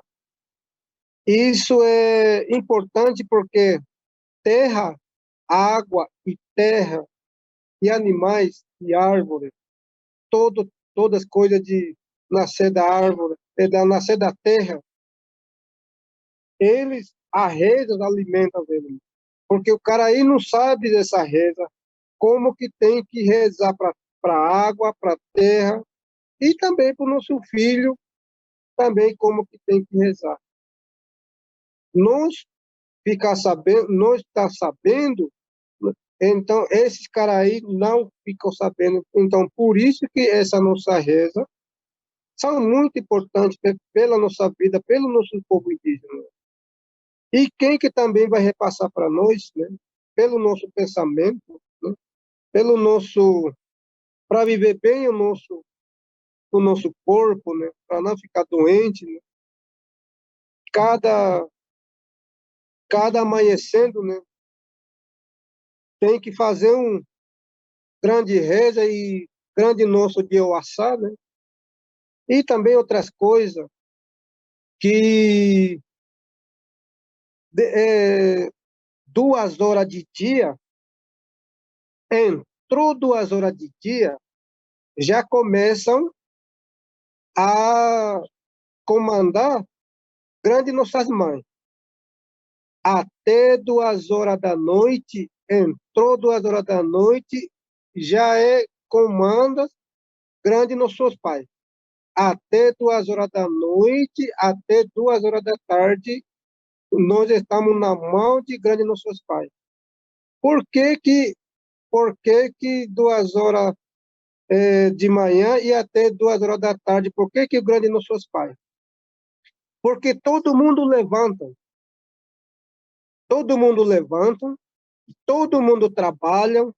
isso é importante porque terra, água e terra, e animais e árvores, todas coisas de nascer da árvore, nascer da terra, eles, a reza alimenta eles. Porque o cara aí não sabe dessa reza, como que tem que rezar para a água, para a terra, e também para o nosso filho, também como que tem que rezar. Nós ficar sabendo, nós está sabendo, então esses caras aí não ficam sabendo. Então, por isso que essa nossa reza são muito importantes pela nossa vida, pelo nosso povo indígena. E quem que também vai repassar para nós, né? Pelo nosso pensamento, né? Pelo nosso, para viver bem o nosso corpo, né? Para não ficar doente, né? Cada, cada amanhecendo, né? Tem que fazer um grande reza e grande nosso de Oaçá, né? E também outras coisas que 2 horas de dia, entrou 2 horas de dia, já começam a comandar grande nossas mães. Até 2 horas da noite, entrou 2 horas da noite, já comanda grande nossos pais. Até 2 horas da noite, até 2 horas da tarde, nós estamos na mão de grande nossos pais. Por que que 2 horas de manhã e até 2 horas da tarde? Por que que grande nossos pais? Porque todo mundo levanta, todo mundo trabalha,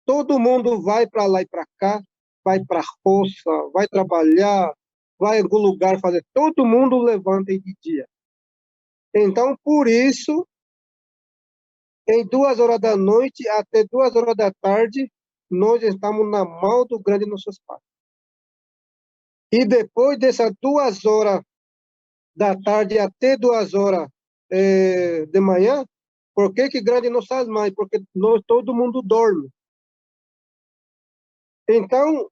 todo mundo vai para lá e para cá, vai para a roça, vai trabalhar, vai em algum lugar fazer. Todo mundo levanta de dia. Então, por isso, em 2 horas da noite até 2 horas da tarde, nós estamos na mão do grande nossos pais. E depois dessas 2 horas da tarde até 2 horas de manhã, por que que grande nossas mães? Porque todo mundo dorme. Então,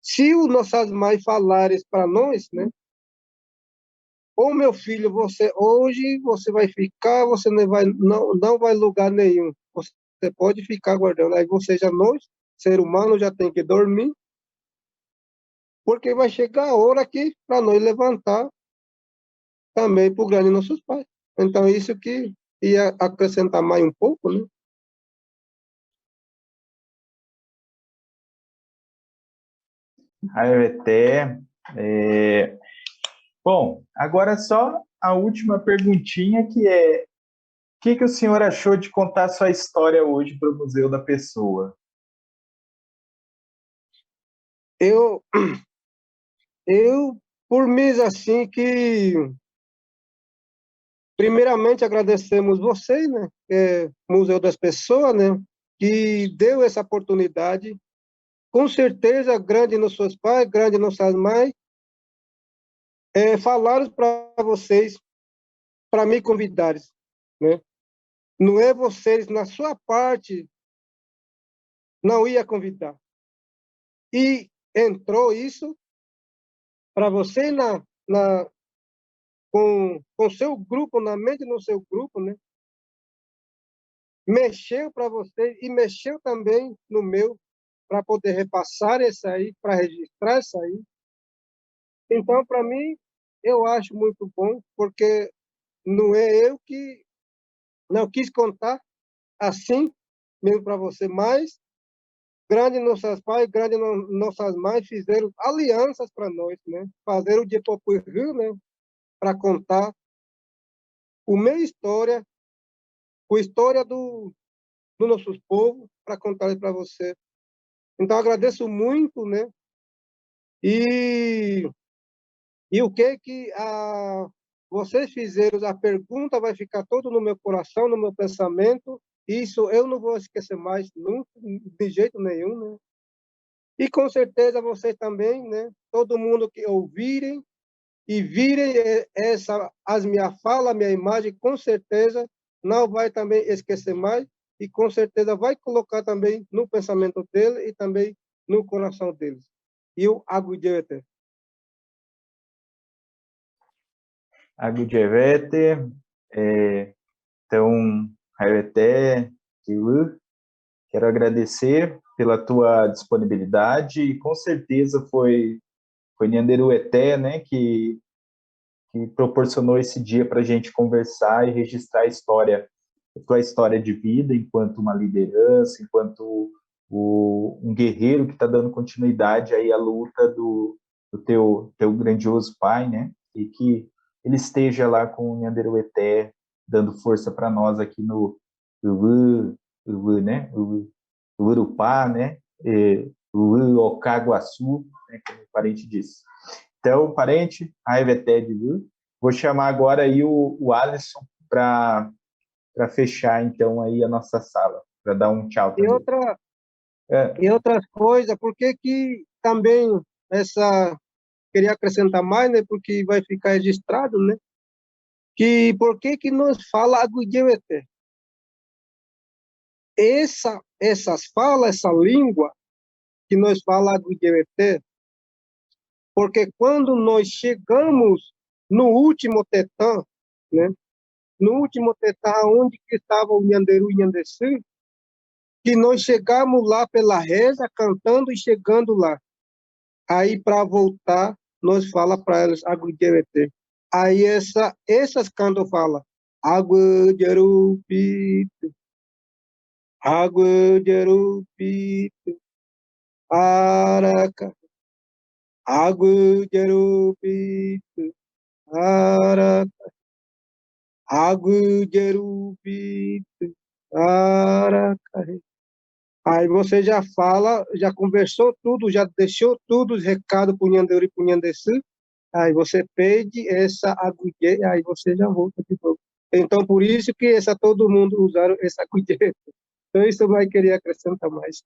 se os nossas mães falarem para nós, né? Ô meu filho, hoje você vai ficar, você não vai lugar nenhum. Você pode ficar guardando. Aí nós, ser humano, já tem que dormir, porque vai chegar a hora que para nós levantar também para o grande nossos pais. Então, isso que ia acrescentar mais um pouco, né? Até. Bom, agora só a última perguntinha, que é: o que o senhor achou de contar sua história hoje para o Museu da Pessoa? Eu, por mim, assim, que primeiramente agradecemos vocês, né, Museu das Pessoas, né, que deu essa oportunidade. Com certeza, grande nos seus pais, grande nossas mães, falaram para vocês, para me convidarem, né? Não é vocês, na sua parte, não ia convidar. E entrou isso para você com seu grupo, na mente do seu grupo, né? Mexeu para você e mexeu também no meu, para poder repassar isso aí, para registrar isso aí. Então, para mim, eu acho muito bom, porque não é eu que não quis contar assim mesmo para você, mas grande nossos pais, grande nossas mães fizeram alianças para nós, né? Fazer o de Popurrí, né? Para contar a minha história, a história do nosso povo, para contar para você. Então, agradeço muito, né? E, e o que vocês fizeram, a pergunta vai ficar todo no meu coração, no meu pensamento. Isso eu não vou esquecer mais, nunca, de jeito nenhum, né? E com certeza vocês também, né? Todo mundo que ouvirem e virem as minhas falas, a minha imagem, com certeza não vai também esquecer mais e com certeza vai colocar também no pensamento dele e também no coração deles. E eu aguardei. Agudjevete, então, Hayoté, Kiwu, quero agradecer pela tua disponibilidade e com certeza foi Nhanderueté, né, que proporcionou esse dia para a gente conversar e registrar a tua história de vida enquanto uma liderança, enquanto um guerreiro que está dando continuidade aí à luta do teu grandioso pai, né? E que ele esteja lá com o Nhanderueté dando força para nós aqui no né? Urupá, né? Ocaguaçu, né? Como o parente disse. Então, parente, Raiveté de Lu. Vou chamar agora aí o Alisson para fechar, então, aí a nossa sala, para dar um tchau E também. É, E outras coisas, por que que também essa, queria acrescentar mais, né, porque vai ficar registrado, né, que por que que nos fala Aguijeweté? Essas falas, essa língua que nós fala Aguijeweté, porque quando nós chegamos no último tetã, né, no último tetã, onde que estava o Nhanderu e Nhandessi, que nós chegamos lá pela reza, cantando e chegando lá. Aí, para voltar, nós fala para elas Aguijeweté. Aí, essas cantos fala Aguijerupi, Aguijerupi, Araca, Aguijerupi, Araca, Aguijerupi, Araca. Aí você já fala, já conversou tudo, já deixou tudo os recados para o Nhanderu e para o Nhandessi. Aí você pede essa agulha, aí você já volta de novo. Então, por isso que todo mundo usaram essa agulha. Então, isso vai querer acrescentar mais.